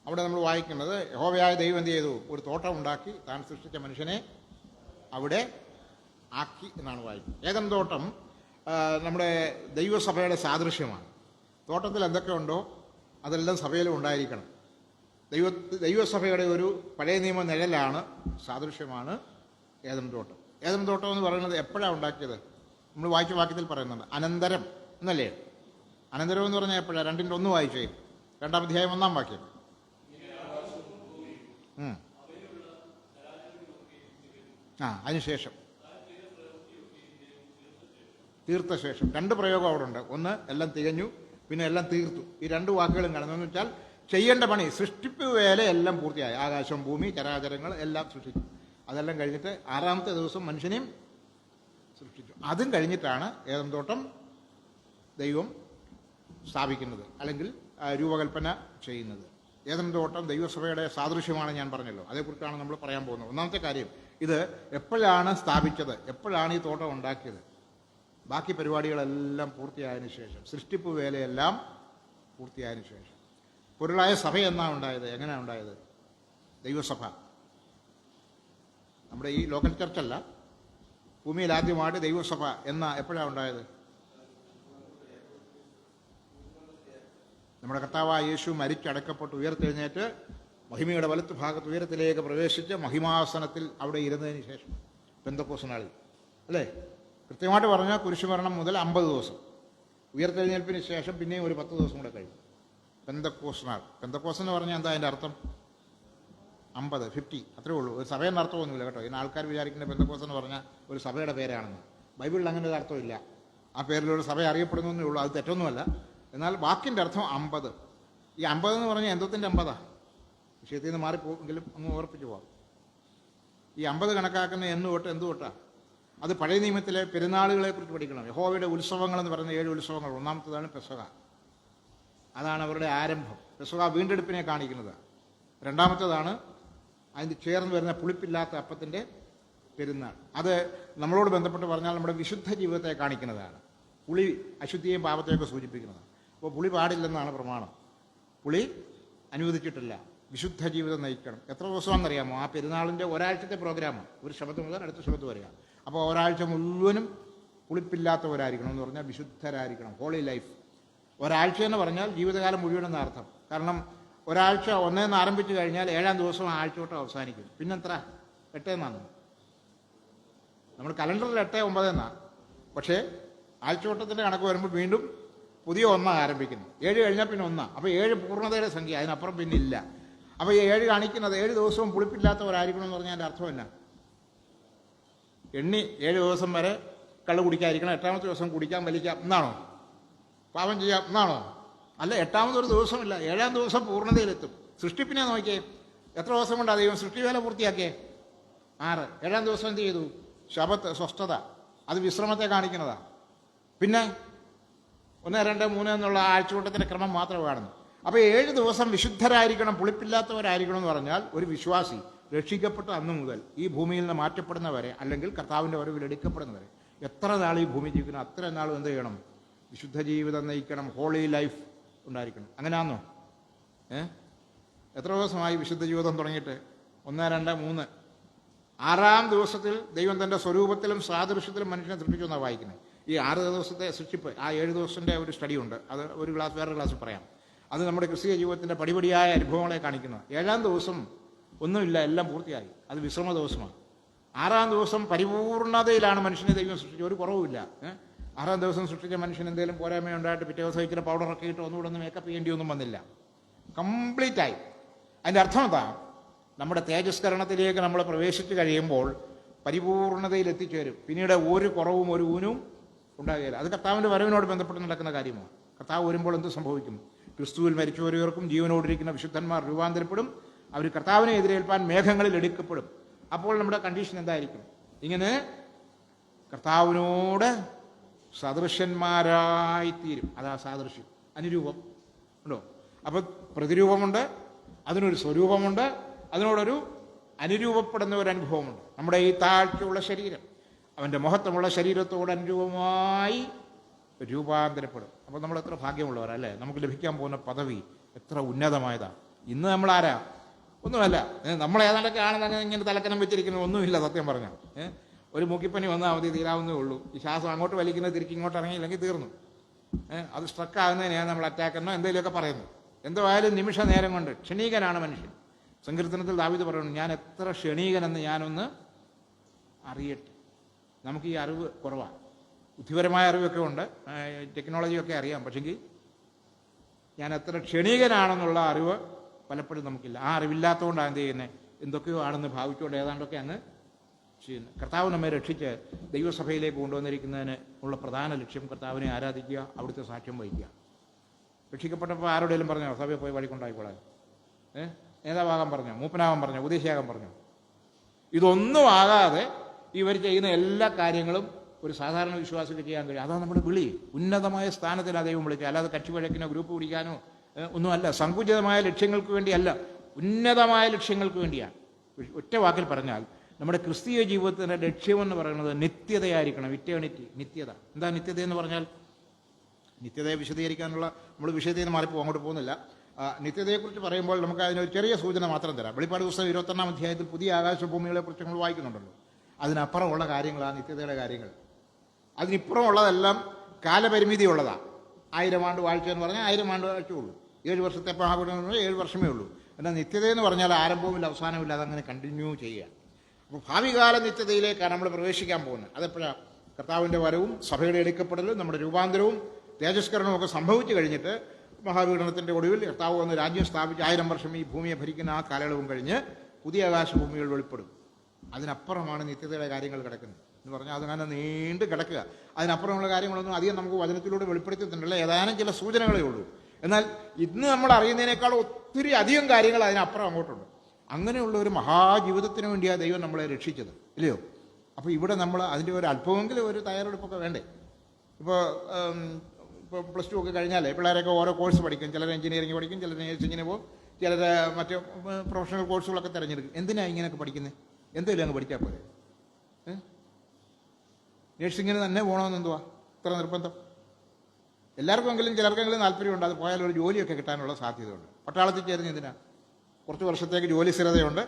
അവിടെ നമ്മൾ വായിക്കുന്നത്, യഹോവയായ ദൈവം എന്ത് ചെയ്തു? ഒരു തോട്ടം ഉണ്ടാക്കി താൻ സൃഷ്ടിച്ച മനുഷ്യനെ അവിടെ ആക്കി എന്നാണ് വായിക്കുന്നത്. ഏദൻ തോട്ടം നമ്മുടെ ദൈവസഭയുടെ സാദൃശ്യമാണ്. തോട്ടത്തിൽ എന്തൊക്കെ ഉണ്ടോ അതെല്ലാം സഭയിലും ഉണ്ടായിരിക്കണം. ദൈവസഭയുടെ ഒരു പഴയ നിയമ നിഴലാണ്, സാദൃശ്യമാണ് ഏദൻ തോട്ടം. ഏദൻ തോട്ടം എന്ന് പറയുന്നത് എപ്പോഴാണ് ഉണ്ടാക്കിയത്? നമ്മൾ വായിച്ച വാക്യത്തിൽ പറയുന്നുണ്ട്, അനന്തരം എന്നല്ലേ? അനന്തരം എന്ന് പറഞ്ഞാൽ എപ്പോഴാണ്? 2-1 വായിച്ചേ, 2-ാം അധ്യായം 1-ാം വാക്യം. അതിനുശേഷം തീർത്ത ശേഷം 2 പ്രയോഗം അവിടെ ഉണ്ട്. ഒന്ന്, എല്ലാം തികഞ്ഞു, പിന്നെ എല്ലാം തീർത്തു. ഈ 2 വാക്കുകളും കാണുന്നതെന്ന് വെച്ചാൽ ചെയ്യേണ്ട പണി, സൃഷ്ടിപ്പ് വേല എല്ലാം പൂർത്തിയായി. ആകാശം, ഭൂമി, ചരാചരങ്ങൾ എല്ലാം സൃഷ്ടിച്ചു. അതെല്ലാം കഴിഞ്ഞിട്ട് 6-ാമത്തെ ദിവസം മനുഷ്യനെയും സൃഷ്ടിച്ചു. അതും കഴിഞ്ഞിട്ടാണ് ഏദൻ തോട്ടം ദൈവം സ്ഥാപിക്കുന്നത്, അല്ലെങ്കിൽ രൂപകൽപ്പന ചെയ്യുന്നത്. ഏദൻ തോട്ടം ദൈവസഭയുടെ സാദൃശ്യമാണ് ഞാൻ പറഞ്ഞല്ലോ. അതേക്കുറിച്ചാണ് നമ്മൾ പറയാൻ പോകുന്നത്. ഒന്നാമത്തെ കാര്യം, ഇത് എപ്പോഴാണ് സ്ഥാപിച്ചത്, എപ്പോഴാണ് ഈ തോട്ടം ഉണ്ടാക്കിയത്? ബാക്കി പരിപാടികളെല്ലാം പൂർത്തിയായതിനു ശേഷം, സൃഷ്ടിപ്പ് വേലയെല്ലാം പൂർത്തിയായതിനു ശേഷം. പൊരുളായ സഭ എന്നാണ് ഉണ്ടായത്? എങ്ങനെയാണ് ഉണ്ടായത്? ദൈവസഭ, നമ്മുടെ ഈ ലോക്കൽ ചർച്ചല്ല, ഭൂമിയിൽ ആദ്യമായിട്ട് ദൈവസഭ എപ്പോഴാണ് ഉണ്ടായത്? നമ്മുടെ കർത്താവായ യേശു മരിച്ചടക്കപ്പെട്ട് ഉയർത്തെഴുന്നേറ്റ് മഹിമയുടെ വലത്ത് ഭാഗത്ത് ഉയരത്തിലേക്ക് പ്രവേശിച്ച് മഹിമാസനത്തിൽ അവിടെ ഇരുന്നതിന് ശേഷം, പെന്തക്കോസ്ത് നാളിൽ അല്ലേ? കൃത്യമായിട്ട് പറഞ്ഞാൽ കുരിശുമരണം മുതൽ 50 ദിവസം, ഉയർത്തെഴുന്നേൽപ്പിന് ശേഷം പിന്നെയും ഒരു 10 ദിവസം കൂടെ കഴിയും. പെന്തക്കോസ്ത് നാൾ. പെന്തക്കോസ്ത് എന്ന് പറഞ്ഞാൽ എന്താ അതിൻ്റെ അർത്ഥം? 50 അത്രേ ഉള്ളൂ. ഒരു സഭയുടെ അർത്ഥമൊന്നുമില്ല കേട്ടോ. ഇന്ന് ആൾക്കാർ വിചാരിക്കുന്ന പെന്തക്കോസ്ത് എന്ന് പറഞ്ഞാൽ ഒരു സഭയുടെ പേരാണെന്ന്. ബൈബിളിൽ അങ്ങനെ ഒരു അർത്ഥമില്ല. ആ പേരിലൊരു സഭ അറിയപ്പെടുന്നേ ഉള്ളൂ. അത് തെറ്റൊന്നുമല്ല. എന്നാൽ വാക്കിൻ്റെ അർത്ഥം 50. ഈ 50 എന്ന് പറഞ്ഞാൽ എന്തത്തിൻ്റെ 50? വിഷയത്തിൽ നിന്ന് മാറിപ്പോയെങ്കിലും അങ്ങ് ഓർപ്പിച്ചു പോകാം. ഈ 50 കണക്കാക്കുന്ന എന്ന് തൊട്ട് എന്ത് തൊട്ടാ? അത് പഴയ നിയമത്തിലെ പെരുന്നാളുകളെ കുറിച്ച് പഠിക്കണം. യഹോവയുടെ ഉത്സവങ്ങൾ എന്ന് പറയുന്ന 7 ഉത്സവങ്ങൾ. ഒന്നാമത്തേതാണ് പെസഹ. അതാണ് അവരുടെ ആരംഭം. പെസഹ വീണ്ടെടുപ്പിനെ കാണിക്കുന്നത്. രണ്ടാമത്തേതാണ് അതിന് ചേർന്ന് വരുന്ന പുളിപ്പില്ലാത്ത അപ്പത്തിൻ്റെ പെരുന്നാൾ. അത് നമ്മളോട് ബന്ധപ്പെട്ട് പറഞ്ഞാൽ നമ്മുടെ വിശുദ്ധ ജീവിതത്തെ കാണിക്കുന്നതാണ്. പുളി അശുദ്ധിയെയും പാപത്തെയൊക്കെ സൂചിപ്പിക്കുന്നതാണ്. അപ്പോൾ പുളി പാടില്ലെന്നാണ് പ്രമാണം. പുളി അനുവദിച്ചിട്ടില്ല. വിശുദ്ധ ജീവിതം നയിക്കണം. എത്ര ദിവസമാണെന്നറിയാമോ? ആ പെരുന്നാളിൻ്റെ ഒരാഴ്ചത്തെ പ്രോഗ്രാമാണ്. ഒരു ശബത്ത് മുതൽ അടുത്ത ശബത്ത് വരിക. അപ്പോൾ ഒരാഴ്ച മുഴുവനും പുളിപ്പില്ലാത്തവരായിരിക്കണം എന്ന് പറഞ്ഞാൽ വിശുദ്ധരായിരിക്കണം. Holy life. ഒരാഴ്ച എന്ന് പറഞ്ഞാൽ ജീവിതകാലം മുഴുവനെന്ന അർത്ഥം. കാരണം ഒരാഴ്ച 1 ആരംഭിച്ചു കഴിഞ്ഞാൽ 7-ാം ദിവസം ആഴ്ചയോട്ടം അവസാനിക്കും. പിന്നെത്ര? 8 എന്നാണ് നമ്മൾ കലണ്ടറിൽ 8, 9 എന്നാണ്. പക്ഷേ ആഴ്ചവട്ടത്തിൻ്റെ കണക്ക് വരുമ്പോൾ വീണ്ടും പുതിയ 1 ആരംഭിക്കുന്നു. 7 കഴിഞ്ഞാൽ പിന്നെ 1. അപ്പോൾ 7 പൂർണ്ണതയുടെ സംഖ്യ, അതിനപ്പുറം പിന്നെ ഇല്ല. അപ്പോൾ ഈ 7 കാണിക്കുന്നത് 7 ദിവസവും പുളിപ്പില്ലാത്തവരായിരിക്കണം എന്ന് പറഞ്ഞാൽ അതിൻ്റെ അർത്ഥമല്ല. എണ്ണി 7 ദിവസം വരെ കള്ള് കുടിക്കാതിരിക്കണം, 8-ാമത്തെ ദിവസം കുടിക്കാൻ വലിക്കാം എന്നാണോ? പാപം ചെയ്യാം എന്നാണോ? അല്ല, 8-ാമതൊരു ദിവസമില്ല. 7-ാം ദിവസം പൂർണ്ണതയിലെത്തും. സൃഷ്ടിപ്പിനെ നോക്കിയേ, എത്ര ദിവസം കൊണ്ടാണ് ദൈവം സൃഷ്ടിവേല പൂർത്തിയാക്കിയേ? 6. 7-ാം ദിവസം എന്ത് ചെയ്തു? ശബത്ത്, സ്വസ്ഥത. അത് വിശ്രമത്തെ കാണിക്കുന്നതാണ്. പിന്നെ 1, 2, 3 എന്നുള്ള ആഴ്ചകൂട്ടത്തിൻ്റെ ക്രമം മാത്രമേ കാണുന്നു. അപ്പോൾ 7 ദിവസം വിശുദ്ധരായിരിക്കണം, പുളിപ്പില്ലാത്തവരായിരിക്കണം എന്ന് പറഞ്ഞാൽ ഒരു വിശ്വാസി രക്ഷിക്കപ്പെട്ട അന്ന് മുതൽ ഈ ഭൂമിയിൽ നിന്ന് മാറ്റപ്പെടുന്നവരെ, അല്ലെങ്കിൽ കർത്താവിൻ്റെ വരവിൽ എടുക്കപ്പെടുന്നവരെ, എത്ര നാൾ ഈ ഭൂമി ജീവിക്കണം അത്ര നാളും എന്ത് ചെയ്യണം? വിശുദ്ധ ജീവിതം നയിക്കണം. ഹോളി ലൈഫ് ഉണ്ടായിരിക്കണം. അങ്ങനെയാണോ? എത്ര ദിവസമായി വിശുദ്ധ ജീവിതം തുടങ്ങിയിട്ട്? 1, 2, 3. 6-ാം ദിവസത്തിൽ ദൈവം തൻ്റെ സ്വരൂപത്തിലും സാദൃശ്യത്തിലും മനുഷ്യനെ സൃഷ്ടിച്ചു എന്നാണ് വായിക്കുന്നത്. ഈ 6 ദിവസത്തെ സൃഷ്ടിപ്പ്, ആ 7 ദിവസത്തിൻ്റെ ഒരു സ്റ്റഡി ഉണ്ട്. അത് വേറൊരു ക്ലാസ്സിൽ പറയാം. അത് നമ്മുടെ ക്രിസ്തീയ ജീവിതത്തിൻ്റെ പടിപടിയായ അനുഭവങ്ങളെ കാണിക്കുന്നത്. 7-ാം ദിവസം ഒന്നുമില്ല, എല്ലാം പൂർത്തിയായി. അത് വിശ്രമ ദിവസമാണ്. 6-ാം ദിവസം പരിപൂർണതയിലാണ് മനുഷ്യനെ ദൈവം സൃഷ്ടിച്ചത്. ഒരു കുറവുമില്ല. 6-ാം ദിവസം സൃഷ്ടിച്ച മനുഷ്യൻ എന്തെങ്കിലും പോരായ്മയുണ്ടായിട്ട് പിറ്റേ ദിവസം ഇച്ചിരി പൗഡറൊക്കെ ഇട്ട് ഒന്നുകൂടെ ഒന്ന് മേക്കപ്പ് ചെയ്യേണ്ടിയൊന്നും വന്നില്ല. കംപ്ലീറ്റായി. അതിൻ്റെ അർത്ഥം എന്താ? നമ്മുടെ തേജസ്കരണത്തിലേക്ക് നമ്മൾ പ്രവേശിച്ച് കഴിയുമ്പോൾ പരിപൂർണതയിൽ എത്തിച്ചേരും. പിന്നീട് ഒരു കുറവും ഒരു ഊനും ഉണ്ടാകുകയില്ല. അത് കർത്താവിൻ്റെ വരവിനോട് ബന്ധപ്പെട്ട് നടക്കുന്ന കാര്യമാണ്. കർത്താവ് വരുമ്പോൾ എന്ത് സംഭവിക്കും? ക്രിസ്തുവിൽ മരിച്ചവരുവർക്കും ജീവനോടിരിക്കുന്ന വിശുദ്ധന്മാർ രൂപാന്തരപ്പെടും. അവർ കർത്താവിനെ എതിരേൽപ്പാൻ മേഘങ്ങളിൽ എടുക്കപ്പെടും. അപ്പോൾ നമ്മുടെ കണ്ടീഷൻ എന്തായിരിക്കും? ഇങ്ങനെ കർത്താവിനോട് സദൃശ്യന്മാരായിത്തീരും. അതാ സാദൃശ്യം. അനുരൂപം ഉണ്ടോ? അപ്പം പ്രതിരൂപമുണ്ട്, അതിനൊരു സ്വരൂപമുണ്ട്, അതിനോടൊരു അനുരൂപപ്പെടുന്ന ഒരു അനുഭവമുണ്ട്. നമ്മുടെ ഈ താഴ്ചയുള്ള ശരീരം അവൻ്റെ മഹത്വമുള്ള ശരീരത്തോട് അനുരൂപമായി രൂപാന്തരപ്പെടും. അപ്പോൾ നമ്മൾ എത്ര ഭാഗ്യമുള്ളവരല്ലേ, നമുക്ക് ലഭിക്കാൻ പോകുന്ന പദവി എത്ര ഉന്നതമായതാണ്. ഇന്ന് നമ്മളാരാ? ഒന്നുമല്ല. നമ്മൾ ഏതാണ്ടൊക്കെ ആണെന്ന് ഇങ്ങനെ തലക്കനം വെച്ചിരിക്കുന്നത് ഒന്നുമില്ല. സത്യം പറഞ്ഞാൽ ഒരു മൂക്കിപ്പനി വന്നാൽ മതി, തീരാവുന്നേ ഉള്ളൂ. ഈ ശ്വാസം അങ്ങോട്ട് വലിക്കുന്നത് തിരിച്ച് ഇങ്ങോട്ട് ഇറങ്ങിയില്ലെങ്കിൽ തീർന്നു. അത് സ്ട്രക്ക് ആകുന്നതിനെയാണ് നമ്മൾ അറ്റാക്കെന്നോ എന്തെങ്കിലുമൊക്കെ പറയുന്നത്. എന്തായാലും നിമിഷ നേരം കൊണ്ട് ക്ഷണീകനാണ് മനുഷ്യൻ. സങ്കീർത്തനത്തിൽ ദാവീദ് പറയുന്നു, ഞാൻ എത്ര ക്ഷണീകനെന്ന് ഞാനൊന്ന് അറിയട്ടെ. നമുക്ക് ഈ അറിവ് കുറവാണ്. ബുദ്ധിപരമായ അറിവൊക്കെ ഉണ്ട്, ടെക്നോളജിയൊക്കെ അറിയാം. പക്ഷെങ്കിൽ ഞാൻ എത്ര ക്ഷണീകനാണെന്നുള്ള അറിവ് പലപ്പോഴും നമുക്കില്ല. ആ അറിവില്ലാത്തതുകൊണ്ടാണ് എന്ത് ചെയ്യുന്നത്, എന്തൊക്കെയോ ആണെന്ന് ഭാവിച്ചുകൊണ്ട് ഏതാണ്ടൊക്കെ അങ്ങ് ചെയ്യുന്നത്. കർത്താവ് നമ്മെ രക്ഷിച്ച് ദൈവസഭയിലേക്ക് കൊണ്ടുവന്നിരിക്കുന്നതിന് ഉള്ള പ്രധാന ലക്ഷ്യം കർത്താവിനെ ആരാധിക്കുക, അവിടുത്തെ സാക്ഷ്യം വഹിക്കുക. രക്ഷിക്കപ്പെട്ടപ്പോൾ ആരോടെങ്കിലും പറഞ്ഞോ സഭയിൽ പോയി വഴിക്കൊണ്ടായിക്കോളാൻ? നേതാവാകാൻ പറഞ്ഞോ, മൂപ്പനാകാൻ പറഞ്ഞോ, ഉപദേശിയാകാൻ പറഞ്ഞോ? ഇതൊന്നും ആകാതെ ഇവർ ചെയ്യുന്ന എല്ലാ കാര്യങ്ങളും ഒരു സാധാരണ വിശ്വാസിക്ക് ചെയ്യാൻ കഴിയും. അതാണ് നമ്മുടെ വിളി. ഉന്നതമായ സ്ഥാനത്തിലാണ് ദൈവം വിളിക്കുക. അല്ലാതെ കക്ഷി വഴക്കിനോ ഗ്രൂപ്പ് പിടിക്കാനോ ഒന്നുമല്ല. സങ്കുചിതമായ ലക്ഷ്യങ്ങൾക്ക് വേണ്ടിയല്ല, ഉന്നതമായ ലക്ഷ്യങ്ങൾക്ക് വേണ്ടിയാണ്. ഒറ്റ വാക്കിൽ പറഞ്ഞാൽ നമ്മുടെ ക്രിസ്തീയ ജീവിതത്തിൻ്റെ ലക്ഷ്യമെന്ന് പറയുന്നത് നിത്യതയായിരിക്കണം. ഇറ്റേണിറ്റി, നിത്യത. എന്താ നിത്യത എന്ന് പറഞ്ഞാൽ? നിത്യതയെ വിശദീകരിക്കാനുള്ള നമ്മൾ വിഷയത്തിൽ നിന്ന് മാറിപ്പോൾ അങ്ങോട്ട് പോകുന്നില്ല. നിത്യതയെക്കുറിച്ച് പറയുമ്പോൾ നമുക്ക് അതിനൊരു ചെറിയ സൂചന മാത്രം തരാം. വെളിപ്പാട് പുസ്തകം 21-ാം അധ്യായത്തിൽ പുതിയ ആകാശഭൂമികളെക്കുറിച്ച് നമ്മൾ വായിക്കുന്നുണ്ടല്ലോ. അതിനപ്പുറമുള്ള കാര്യങ്ങളാണ് നിത്യതയുടെ കാര്യങ്ങൾ. അതിനിപ്പുറമുള്ളതെല്ലാം കാലപരിമിതി ഉള്ളതാണ്. 1000 ആണ്ട് വാഴ്ച എന്ന് പറഞ്ഞാൽ 1000 ആണ്ട് വാഴ്ചയുള്ളൂ. 7 വർഷത്തെ മഹാപുരം 7 വർഷമേ ഉള്ളൂ. എന്നാൽ നിത്യതയെന്ന് പറഞ്ഞാൽ ആരംഭവുമില്ല അവസാനമില്ല, അതങ്ങനെ കണ്ടിന്യൂ ചെയ്യുക. അപ്പോൾ ഭാവികാല നിത്യതയിലേക്കാണ് നമ്മൾ പ്രവേശിക്കാൻ പോകുന്നത്. അതെപ്പോഴാണ്? കർത്താവിൻ്റെ വരവും സഭയുടെ എടുക്കപ്പെടലും നമ്മുടെ രൂപാന്തരവും തേജസ്കരണവും ഒക്കെ സംഭവിച്ചു കഴിഞ്ഞിട്ട് മഹാപീഡനത്തിൻ്റെ ഒടുവിൽ കർത്താവ് വന്ന് രാജ്യം സ്ഥാപിച്ച് 1000 വർഷം ഈ ഭൂമിയെ ഭരിക്കുന്ന ആ കാലയളവും കഴിഞ്ഞ് പുതിയ ആകാശഭൂമികൾ വെളിപ്പെടും. അതിനപ്പുറമാണ് നിത്യതയുടെ കാര്യങ്ങൾ കിടക്കുന്നത് എന്ന് പറഞ്ഞാൽ അതങ്ങനെ നീണ്ട് കിടക്കുക. അതിനപ്പുറമുള്ള കാര്യങ്ങളൊന്നും അധികം നമുക്ക് വചനത്തിലൂടെ വെളിപ്പെടുത്തിയിട്ടുണ്ടല്ലോ, ഏതാനും ചില സൂചനകളേ ഉള്ളൂ. എന്നാൽ ഇന്ന് നമ്മൾ അറിയുന്നതിനേക്കാൾ ഒത്തിരി അധികം കാര്യങ്ങൾ അതിനപ്പുറം അങ്ങോട്ടുണ്ട്. അങ്ങനെയുള്ള ഒരു മഹാജീവിതത്തിന് വേണ്ടിയാണ് ദൈവം നമ്മളെ രക്ഷിച്ചത്, ഇല്ലയോ? അപ്പോൾ ഇവിടെ നമ്മൾ അതിൻ്റെ ഒരു അല്പമെങ്കിലും ഒരു തയ്യാറെടുപ്പൊക്കെ വേണ്ടേ? ഇപ്പോൾ +2 ഒക്കെ കഴിഞ്ഞാലേ പിള്ളേരൊക്കെ ഓരോ കോഴ്സ് പഠിക്കും. ചിലർ എഞ്ചിനീയറിംഗ് പഠിക്കും, ചിലർ നേഴ്സിങ്ങിന് പോകും, ചിലർ മറ്റ് പ്രൊഫഷണൽ കോഴ്സുകളൊക്കെ തിരഞ്ഞെടുക്കും. എന്തിനാണ് ഇങ്ങനെയൊക്കെ പഠിക്കുന്നത്? എന്തെങ്കിലും അങ്ങ് പഠിച്ചാൽ പോലെ. നേഴ്സിങ്ങിന് തന്നെ പോകണമെന്നെന്തുവാ ഇത്ര നിർബന്ധം? എല്ലാവർക്കെങ്കിലും ചിലർക്കെങ്കിലും താല്പര്യമുണ്ട്, അത് പോയാൽ ഒരു ജോലിയൊക്കെ കിട്ടാനുള്ള സാധ്യതയുണ്ട്. പട്ടാളത്തിൽ ചേർന്ന് എന്തിനാ? കുറച്ച് വർഷത്തേക്ക് ജോലി സ്ഥിരതയുണ്ട്,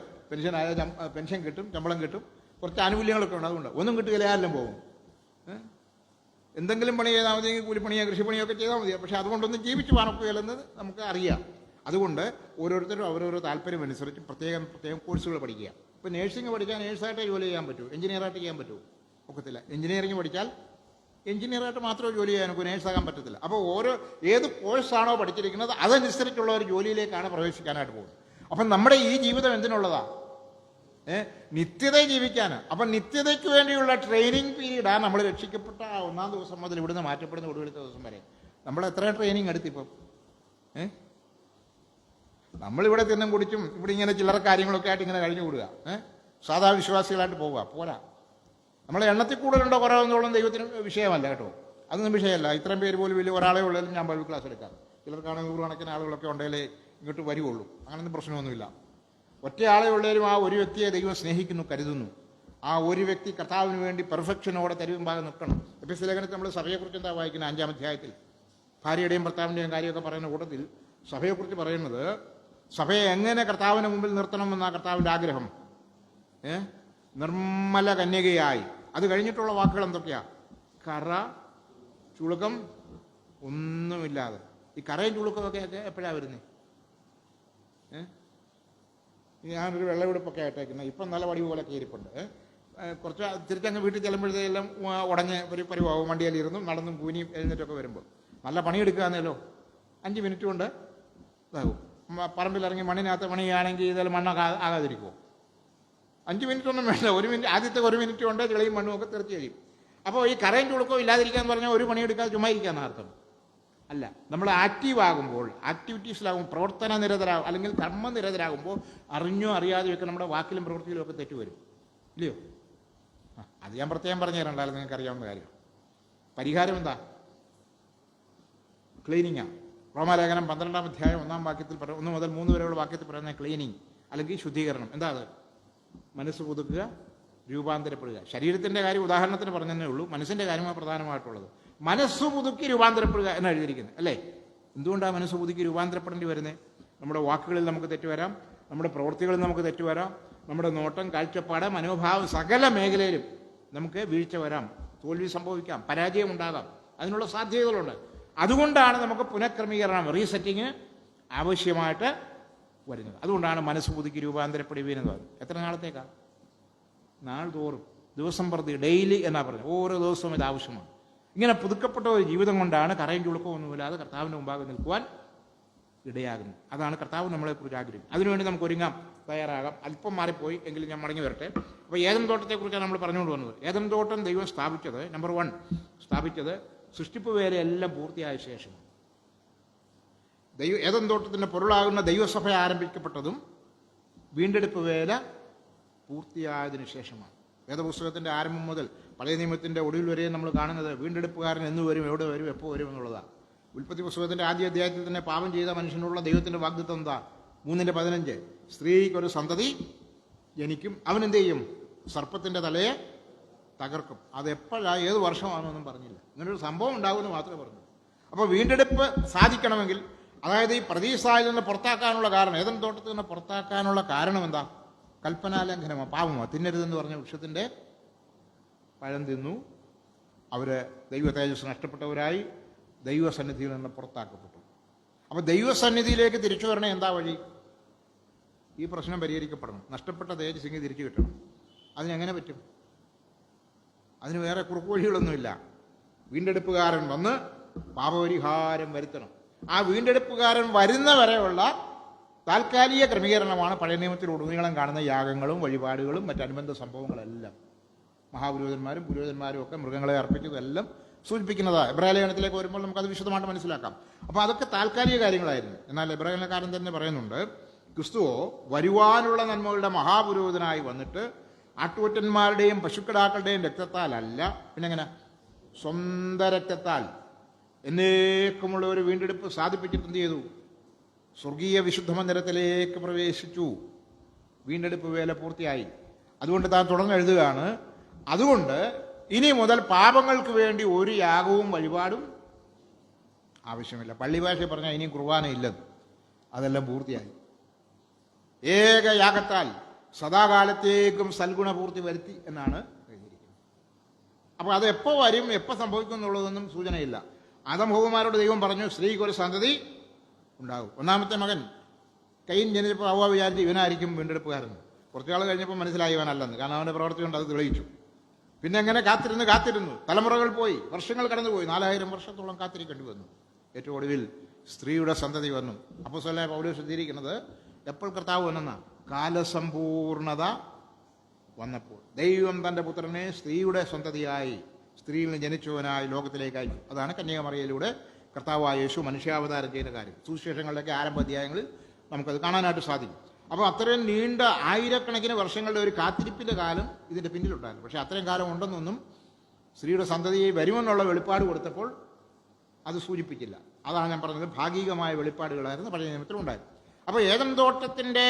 പെൻഷൻ കിട്ടും, ശമ്പളം കിട്ടും, കുറച്ച് ആനുകൂല്യങ്ങളൊക്കെ ഉണ്ട്. അതുകൊണ്ട് ഒന്നും കിട്ടുകയില്ല, ആരെല്ലാം പോകും. എന്തെങ്കിലും പണി ചെയ്താൽ മതി, കൂലിപ്പണിയോ കൃഷിപ്പണിയൊക്കെ ചെയ്താൽ മതി. പക്ഷേ അതുകൊണ്ടൊന്നും ജീവിച്ച് പാർക്കുകയില്ലെന്ന് നമുക്ക് അറിയാം. അതുകൊണ്ട് ഓരോരുത്തരും അവരോരോ താല്പര്യം അനുസരിച്ച് പ്രത്യേകം കോഴ്സുകൾ പഠിക്കുക. ഇപ്പോൾ നേഴ്സിംഗ് പഠിച്ചാൽ നേഴ്സായിട്ട് ജോലി ചെയ്യാൻ പറ്റുമോ? എഞ്ചിനീയറായിട്ട് ചെയ്യാൻ പറ്റുമോ? ഒക്കത്തില്ല. എഞ്ചിനീയറിംഗ് പഠിച്ചാൽ എഞ്ചിനീയറായിട്ട് മാത്രമേ ജോലി ചെയ്യാൻ നമുക്ക് നേഴ്സാകാൻ പറ്റത്തില്ല. അപ്പോൾ ഏത് കോഴ്സാണോ പഠിച്ചിരിക്കുന്നത് അതനുസരിച്ചുള്ള ഒരു ജോലിയിലേക്കാണ് പ്രവേശിക്കാനായിട്ട് പോകുന്നത്. അപ്പം നമ്മുടെ ഈ ജീവിതം എന്തിനുള്ളതാണ്? നിത്യത ജീവിക്കാൻ. അപ്പം നിത്യതയ്ക്ക് വേണ്ടിയുള്ള ട്രെയിനിങ് പീരീഡാണ് നമ്മൾ രക്ഷിക്കപ്പെട്ട 1-ാം ദിവസം മുതൽ ഇവിടുന്ന് മാറ്റപ്പെടുന്ന ഒടുവിലത്തെ ദിവസം വരെ. നമ്മൾ എത്ര ട്രെയിനിങ് എടുത്തിപ്പം? നമ്മളിവിടെ തിന്നും കുടിച്ചും ഇവിടെ ഇങ്ങനെ ചില്ലറ കാര്യങ്ങളൊക്കെ ആയിട്ട് ഇങ്ങനെ കഴിഞ്ഞു കൂടുക, സാധാ വിശ്വാസികളായിട്ട് പോവുക. പോരാ. നമ്മളെ എണ്ണത്തിൽ കൂടുതലുണ്ടോ കുറവെന്നോളം ദൈവത്തിന് വിഷയമല്ല കേട്ടോ, അതൊന്നും വിഷയമല്ല. ഇത്രയും പേര് പോലും വലിയ ഒരാളെ ഉള്ളതിലും ഞാൻ ബൈബിൾ ക്ലാസ് എടുക്കാം. ചിലർക്കാണ് 100 കണക്കിന് ആളുകളൊക്കെ ഉണ്ടെങ്കിലേ ഇങ്ങോട്ട് വരുവുള്ളൂ. അങ്ങനൊന്നും പ്രശ്നമൊന്നുമില്ല. ഒറ്റ ആളെ ഉള്ളവരും ആ ഒരു വ്യക്തിയെ ദൈവം സ്നേഹിക്കുന്നു, കരുതുന്നു. ആ ഒരു വ്യക്തി കർത്താവിന് വേണ്ടി പെർഫെക്ഷനോടെ തരുമ്പാകെ നിൽക്കണം. എഫെസ്യ ലേഖനത്തിൽ നമ്മൾ സഭയെക്കുറിച്ച് എന്താ വായിക്കുന്നത്? 5-ാം അധ്യായത്തിൽ ഭാര്യയുടെയും ഭർത്താവിൻ്റെയും കാര്യമൊക്കെ പറയുന്ന കൂട്ടത്തിൽ സഭയെക്കുറിച്ച് പറയുന്നത്, സഭയെ എങ്ങനെ കർത്താവിന് മുമ്പിൽ നിർത്തണമെന്നാണ് കർത്താവിൻ്റെ ആഗ്രഹം. നിർമ്മല കന്യകയായി. അത് കഴിഞ്ഞിട്ടുള്ള വാക്കുകൾ എന്തൊക്കെയാ? കറ, ചുളുക്കം ഒന്നുമില്ലാതെ. ഈ കറയും ചുളുക്കമൊക്കെ എപ്പോഴാണ് വരുന്നത്? ഞാനൊരു വെള്ളവെടുപ്പൊക്കെ ആയിട്ടേക്കുന്നത്. ഇപ്പം നല്ല വടി പോലെ കയറിപ്പുണ്ട്. കുറച്ച് തിരിച്ചങ്ങ് വീട്ടിൽ ചെല്ലുമ്പോഴത്തേക്കെല്ലാം ഉടഞ്ഞ് ഒരു പരിവാവും. വണ്ടിയിലിരുന്നും നടന്നും കൂനിയും എഴുന്നേറ്റൊക്കെ വരുമ്പോൾ നല്ല പണിയെടുക്കുകയെന്നല്ലോ 5 മിനിറ്റ് കൊണ്ട് ഇതാകും. പറമ്പിലിറങ്ങി മണ്ണിനകത്ത് പണിയാണെങ്കിൽ ഇതെല്ലാം മണ്ണൊക്കെ ആകാതിരിക്കുമോ? 5 മിനിറ്റ് ഒന്നും വേണ്ട. 1 മിനിറ്റ്, ആദ്യത്തെ 1 മിനിറ്റ് കൊണ്ട് ചെളിയും മണ്ണും ഒക്കെ തെറിച്ച് കഴിയും. അപ്പോൾ ഈ കറയും ചുളുക്കവും ഇല്ലാതിരിക്കാന്ന് പറഞ്ഞാൽ ഒരു പണിയെടുക്കാതെ ചുമ്മാ ഇരിക്കാമെന്ന് അർത്ഥം അല്ല. നമ്മൾ ആക്റ്റീവ് ആകുമ്പോൾ, ആക്ടിവിറ്റീസിലാകുമ്പോൾ, പ്രവർത്തന നിരതരാകും അല്ലെങ്കിൽ കർമ്മനിരതരാകുമ്പോൾ അറിഞ്ഞോ അറിയാതെയൊക്കെ നമ്മുടെ വാക്കിലും പ്രവൃത്തിയിലും ഒക്കെ തെറ്റ് വരും, ഇല്ലയോ? അത് ഞാൻ പ്രത്യേകം പറഞ്ഞു തരണ്ടാലും നിങ്ങൾക്ക് അറിയാവുന്ന കാര്യം. പരിഹാരം എന്താ? ക്ലീനിങ്ങാണ്. റോമാലേഖനം 12-ാം അധ്യായം 1-ാം വാക്യത്തിൽ 1 മുതൽ 3 വരെയുള്ള വാക്യത്തിൽ പറയുന്ന ക്ലീനിങ് അല്ലെങ്കിൽ ശുദ്ധീകരണം എന്താ? അത് മനസ്സ് പുതുക്കുക, രൂപാന്തരപ്പെടുക. ശരീരത്തിൻ്റെ കാര്യം ഉദാഹരണത്തിന് പറഞ്ഞതേ ഉള്ളൂ, മനസ്സിൻ്റെ കാര്യമാണ് പ്രധാനമായിട്ടുള്ളത്. മനസ്സ് പുതുക്കി രൂപാന്തരപ്പെടുക എന്ന് എഴുതിയിരിക്കുന്നത് അല്ലേ? എന്തുകൊണ്ടാണ് മനസ്സ് പുതുക്കി രൂപാന്തരപ്പെടേണ്ടി വരുന്നത്? നമ്മുടെ വാക്കുകളിൽ നമുക്ക് തെറ്റുവരാം, നമ്മുടെ പ്രവൃത്തികളിൽ നമുക്ക് തെറ്റുവരാം, നമ്മുടെ നോട്ടം, കാഴ്ചപ്പാട്, മനോഭാവം, സകല മേഖലയിലും നമുക്ക് വീഴ്ച വരാം, തോൽവി സംഭവിക്കാം, പരാജയം ഉണ്ടാകാം, അതിനുള്ള സാധ്യതകളുണ്ട്. അതുകൊണ്ടാണ് നമുക്ക് പുനഃക്രമീകരണം, റീസെറ്റിങ് ആവശ്യമായിട്ട് വരുന്നത്. അതുകൊണ്ടാണ് മനസ്സ് പുതുക്കി രൂപാന്തരപ്പെടുവീനെന്ന് പറയുന്നത്. എത്ര നാളത്തേക്കാണ്? നാൾ തോറും, ദിവസം പ്രതി, ഡെയിലി എന്നാ പറഞ്ഞത്. ഓരോ ദിവസവും ഇത് ആവശ്യമാണ്. ഇങ്ങനെ പുതുക്കപ്പെട്ട ഒരു ജീവിതം കൊണ്ടാണ് കറയും ചുളുക്കമൊന്നുമില്ലാതെ കർത്താവിൻ്റെ മുമ്പാകെ നിൽക്കുവാൻ ഇടയാകുന്നത്. അതാണ് കർത്താവ് നമ്മളെക്കുറിച്ച് ആഗ്രഹിക്കും. അതിനുവേണ്ടി നമുക്ക് ഒരുങ്ങാം, തയ്യാറാകാം. അല്പം മാറിപ്പോയി എങ്കിലും ഞാൻ മടങ്ങി വരട്ടെ. അപ്പോൾ ഏദൻ തോട്ടത്തെക്കുറിച്ചാണ് നമ്മൾ പറഞ്ഞുകൊണ്ട് വന്നത്. ഏദൻ തോട്ടം ദൈവം സ്ഥാപിച്ചത്, നമ്പർ 1 സ്ഥാപിച്ചത് സൃഷ്ടിപ്പ് വേലയെല്ലാം പൂർത്തിയായ ശേഷം. ഏദൻ തോട്ടത്തിൻ്റെ പൊരുളാകുന്ന ദൈവസഭ ആരംഭിക്കപ്പെട്ടതും വീണ്ടെടുപ്പ് വേല പൂർത്തിയായതിനു ശേഷമാണ്. വേദപുസ്തകത്തിൻ്റെ ആരംഭം മുതൽ പഴയ നിയമത്തിൻ്റെ ഒടുവിൽ വരെ നമ്മൾ കാണുന്നത് വീണ്ടെടുപ്പുകാരൻ എന്ന് വരും, എവിടെ വരും, എപ്പോൾ വരും എന്നുള്ളതാണ്. ഉൽപ്പത്തി പുസ്തകത്തിൻ്റെ ആദ്യ അധ്യായത്തിൽ തന്നെ പാപം ചെയ്ത മനുഷ്യനുള്ള ദൈവത്തിൻ്റെ വാഗ്ദത്തം എന്താ? 3:15 സ്ത്രീക്കൊരു സന്തതി ജനിക്കും, അവൻ എന്ത് ചെയ്യും? സർപ്പത്തിൻ്റെ തലയെ തകർക്കും. അതെപ്പോഴാണ്, ഏത് വർഷമാണെന്നൊന്നും പറഞ്ഞില്ല. ഇങ്ങനൊരു സംഭവം ഉണ്ടാകുമെന്ന് മാത്രമേ പറഞ്ഞു. അപ്പോൾ വീണ്ടെടുപ്പ് സാധിക്കണമെങ്കിൽ, അതായത് ഈ പ്രതീസായിൽ നിന്ന് പുറത്താക്കാനുള്ള കാരണം, ഏദൻ തോട്ടത്തിൽ നിന്ന് പുറത്താക്കാനുള്ള കാരണം എന്താ? കൽപ്പനാലംഘനമാണ്, പാപമാണ്. തിന്നരുതെന്ന് പറഞ്ഞ വൃക്ഷത്തിൻ്റെ പഴം തിന്നു, അവർ ദൈവ തേജസ് നഷ്ടപ്പെട്ടവരായി ദൈവസന്നിധിയിൽ നിന്ന് പുറത്താക്കപ്പെട്ടു. അപ്പോൾ ദൈവസന്നിധിയിലേക്ക് തിരിച്ചു വരണേ എന്താ വഴി? ഈ പ്രശ്നം പരിഹരിക്കപ്പെടണം. നഷ്ടപ്പെട്ട തേജസ് ഇങ്ങനെ തിരിച്ചു കിട്ടണം. അതിനെങ്ങനെ പറ്റും? അതിന് വേറെ കുറുക്കു വഴികളൊന്നുമില്ല. വീണ്ടെടുപ്പുകാരൻ വന്ന് പാപപരിഹാരം വരുത്തണം. ആ വീണ്ടെടുപ്പുകാരൻ വരുന്ന വരെയുള്ള താൽക്കാലിക ക്രമീകരണമാണ് പഴയ നിയമത്തിൽ ഉടനീളം കാണുന്ന യാഗങ്ങളും വഴിപാടുകളും മറ്റനുബന്ധ സംഭവങ്ങളെല്ലാം. മഹാപുരോഹിതന്മാരും പുരോഹിതന്മാരും ഒക്കെ മൃഗങ്ങളെ അർപ്പിച്ചതെല്ലാം സൂചിപ്പിക്കുന്നതാണ്. എബ്രായ ലേഖനത്തിലേക്ക് വരുമ്പോൾ നമുക്കത് വിശദമായിട്ട് മനസ്സിലാക്കാം. അപ്പോൾ അതൊക്കെ താൽക്കാലിക കാര്യങ്ങളായിരുന്നു. എന്നാൽ എബ്രായ ലേഖനക്കാരൻ തന്നെ പറയുന്നുണ്ട്, ക്രിസ്തുവോ വരുവാനുള്ള നന്മകളുടെ മഹാപുരോഹിതനായി വന്നിട്ട് ആട്ടുകൊറ്റന്മാരുടെയും പശുക്കിടാക്കളുടെയും രക്തത്താലല്ല, പിന്നെങ്ങനെ? സ്വന്തം രക്തത്താൽ എന്നേക്കുമുള്ള ഒരു വീണ്ടെടുപ്പ് സാധിപ്പിച്ചിട്ട് എന്ത് ചെയ്തു? സ്വർഗീയ വിശുദ്ധ മന്ദിരത്തിലേക്ക് പ്രവേശിച്ചു. വീണ്ടെടുപ്പ് വേല പൂർത്തിയായി. അതുകൊണ്ട് താൻ തുടർന്ന് എഴുതുകയാണ്, അതുകൊണ്ട് ഇനി മുതൽ പാപങ്ങൾക്ക് വേണ്ടി ഒരു യാഗവും വഴിപാടും ആവശ്യമില്ല. പള്ളി ഭാഷ പറഞ്ഞാൽ ഇനിയും കുർബാനയില്ലെന്ന്. അതെല്ലാം പൂർത്തിയായി. ഏക യാഗത്താൽ സദാകാലത്തേക്കും സൽഗുണപൂർത്തി വരുത്തി എന്നാണ് എഴുതിയിരിക്കുന്നത്. അപ്പോൾ അത് എപ്പോൾ വരും, എപ്പോൾ സംഭവിക്കും എന്നുള്ളതൊന്നും സൂചനയില്ല. ആദംഹവ്വമാരോട് ദൈവം പറഞ്ഞു, സ്ത്രീക്കൊരു സന്തതി ഉണ്ടാകും. ഒന്നാമത്തെ മകൻ കയ്യൻ ജനിച്ചപ്പോൾ ഹവ്വ വിചാരിച്ച് ഇവനായിരിക്കും വീണ്ടെടുപ്പുകാരൻ. കുറച്ചാൾ കഴിഞ്ഞപ്പോൾ മനസ്സിലായി ഇവനല്ലെന്ന്. കാരണം അവൻ്റെ പ്രവൃത്തി കൊണ്ട് അത് തെളിയിച്ചു. പിന്നെ എങ്ങനെ കാത്തിരുന്നു തലമുറകൾ പോയി, വർഷങ്ങൾ കടന്നുപോയി. 4000 വർഷത്തോളം കാത്തിരിക്കേണ്ടി വന്നു. ഏറ്റവും ഒടുവിൽ സ്ത്രീയുടെ സന്തതി വന്നു. അപ്പോസ്തലനായ പൗലോസ് എഴുതിയിരിക്കുന്നത് എപ്പോൾ കർത്താവ് വന്നെന്ന? കാലസമ്പൂർണത വന്നപ്പോൾ ദൈവം തൻ്റെ പുത്രനെ സ്ത്രീയുടെ സന്തതിയായി, സ്ത്രീയിൽ നിന്ന് ജനിച്ചവനായി ലോകത്തിലേക്ക് അയച്ചു. അതാണ് കന്യകമറിയയിലൂടെ കർത്താവായ യേശു മനുഷ്യാവതാരം ചെയ്യുന്ന കാര്യം. സുവിശേഷങ്ങളിലൊക്കെ ആരംഭ അധ്യായങ്ങളിൽ നമുക്കത് കാണാനായിട്ട് സാധിക്കും. അപ്പോൾ അത്രയും നീണ്ട ആയിരക്കണക്കിന് വർഷങ്ങളുടെ ഒരു കാത്തിരിപ്പിൻ്റെ കാലം ഇതിൻ്റെ പിന്നിലുണ്ടായിരുന്നു. പക്ഷേ അത്രയും കാലം ഉണ്ടെന്നൊന്നും സ്ത്രീയുടെ സന്തതിയെ വരുമെന്നുള്ള വെളിപ്പാട് കൊടുത്തപ്പോൾ അത് സൂചിപ്പിച്ചില്ല. അതാണ് ഞാൻ പറഞ്ഞത്, ഭാഗികമായ വെളിപ്പാടുകളായിരുന്നു പഴയ നിയമത്തിലുണ്ടായിരുന്നു. അപ്പോൾ ഏദൻ തോട്ടത്തിൻ്റെ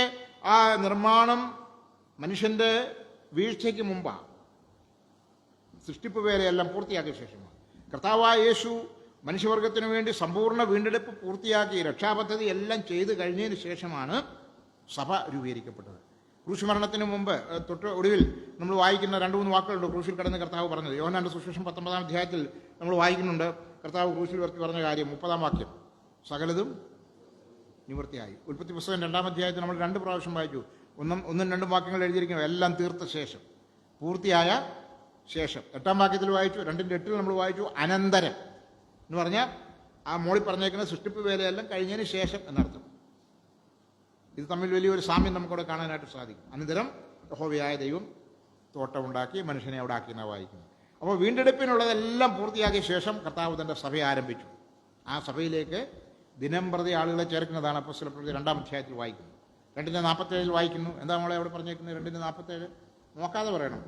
ആ നിർമ്മാണം മനുഷ്യൻ്റെ വീഴ്ചയ്ക്ക് മുമ്പാണ്. സൃഷ്ടിപ്പ് വേലയെല്ലാം പൂർത്തിയാക്കിയ ശേഷമാണ്. കർത്താവായ യേശു മനുഷ്യവർഗത്തിനു വേണ്ടി സമ്പൂർണ്ണ വീണ്ടെടുപ്പ് പൂർത്തിയാക്കി രക്ഷാപദ്ധതി എല്ലാം ചെയ്തു കഴിഞ്ഞതിന് ശേഷമാണ് സഭ രൂപീകരിക്കപ്പെട്ടത്. ക്രൂശ് മരണത്തിന് മുമ്പ് തൊട്ട് ഒടുവിൽ നമ്മൾ വായിക്കുന്ന 2-3 വാക്കുകളുണ്ട് ക്രൂശിൽ കടന്ന് കർത്താവ് പറഞ്ഞത്. യോഹന്നാന്റെ സുവിശേഷം 19-ാം അധ്യായത്തിൽ നമ്മൾ വായിക്കുന്നുണ്ട് കർത്താവ് ക്രൂശിൽ പറഞ്ഞ കാര്യം. 30-ാം വാക്യം, സകലതും നിവൃത്തിയായി. ഉൽപ്പത്തി പുസ്തകം 2-ാം അധ്യായത്തിൽ നമ്മൾ 2 പ്രാവശ്യം വായിച്ചു. 1-ഉം 2-ഉം വാക്യങ്ങൾ എഴുതിയിരിക്കുന്നു, എല്ലാം തീർത്ത ശേഷം, പൂർത്തിയായ ശേഷം. 8-ാം വാക്യത്തിൽ വായിച്ചു, 2-ന്റെ 8-ൽ നമ്മൾ വായിച്ചു അനന്തരം എന്ന് പറഞ്ഞാൽ ആ മോളിൽ പറഞ്ഞേക്കുന്ന സൃഷ്ടിപ്പ് വേലയെല്ലാം കഴിഞ്ഞതിന് ശേഷം എന്നർത്ഥം. ഇത് തമ്മിൽ വലിയൊരു സാമ്യം നമുക്കവിടെ കാണാനായിട്ട് സാധിക്കും. അനന്തരം യഹോവയായ ദൈവം തോട്ടമുണ്ടാക്കി മനുഷ്യനെ അവിടെ ആക്കി എന്നാണ് വായിക്കുന്നത്. അപ്പോൾ വീണ്ടെടുപ്പിനുള്ളതെല്ലാം പൂർത്തിയാക്കിയ ശേഷം കർത്താവ് തൻ്റെ സഭ ആരംഭിച്ചു. ആ സഭയിലേക്ക് ദിനം പ്രതി ആളുകളെ ചേർക്കുന്നതാണ് അപ്പോസ്തലപ്രവൃത്തി 2-ാം അധ്യായത്തിൽ വായിക്കുന്നത്. 2:47 വായിക്കുന്നു. എന്താ നമ്മളെ അവിടെ പറഞ്ഞേക്കുന്നത്? 2:47 നോക്കാതെ പറയണം.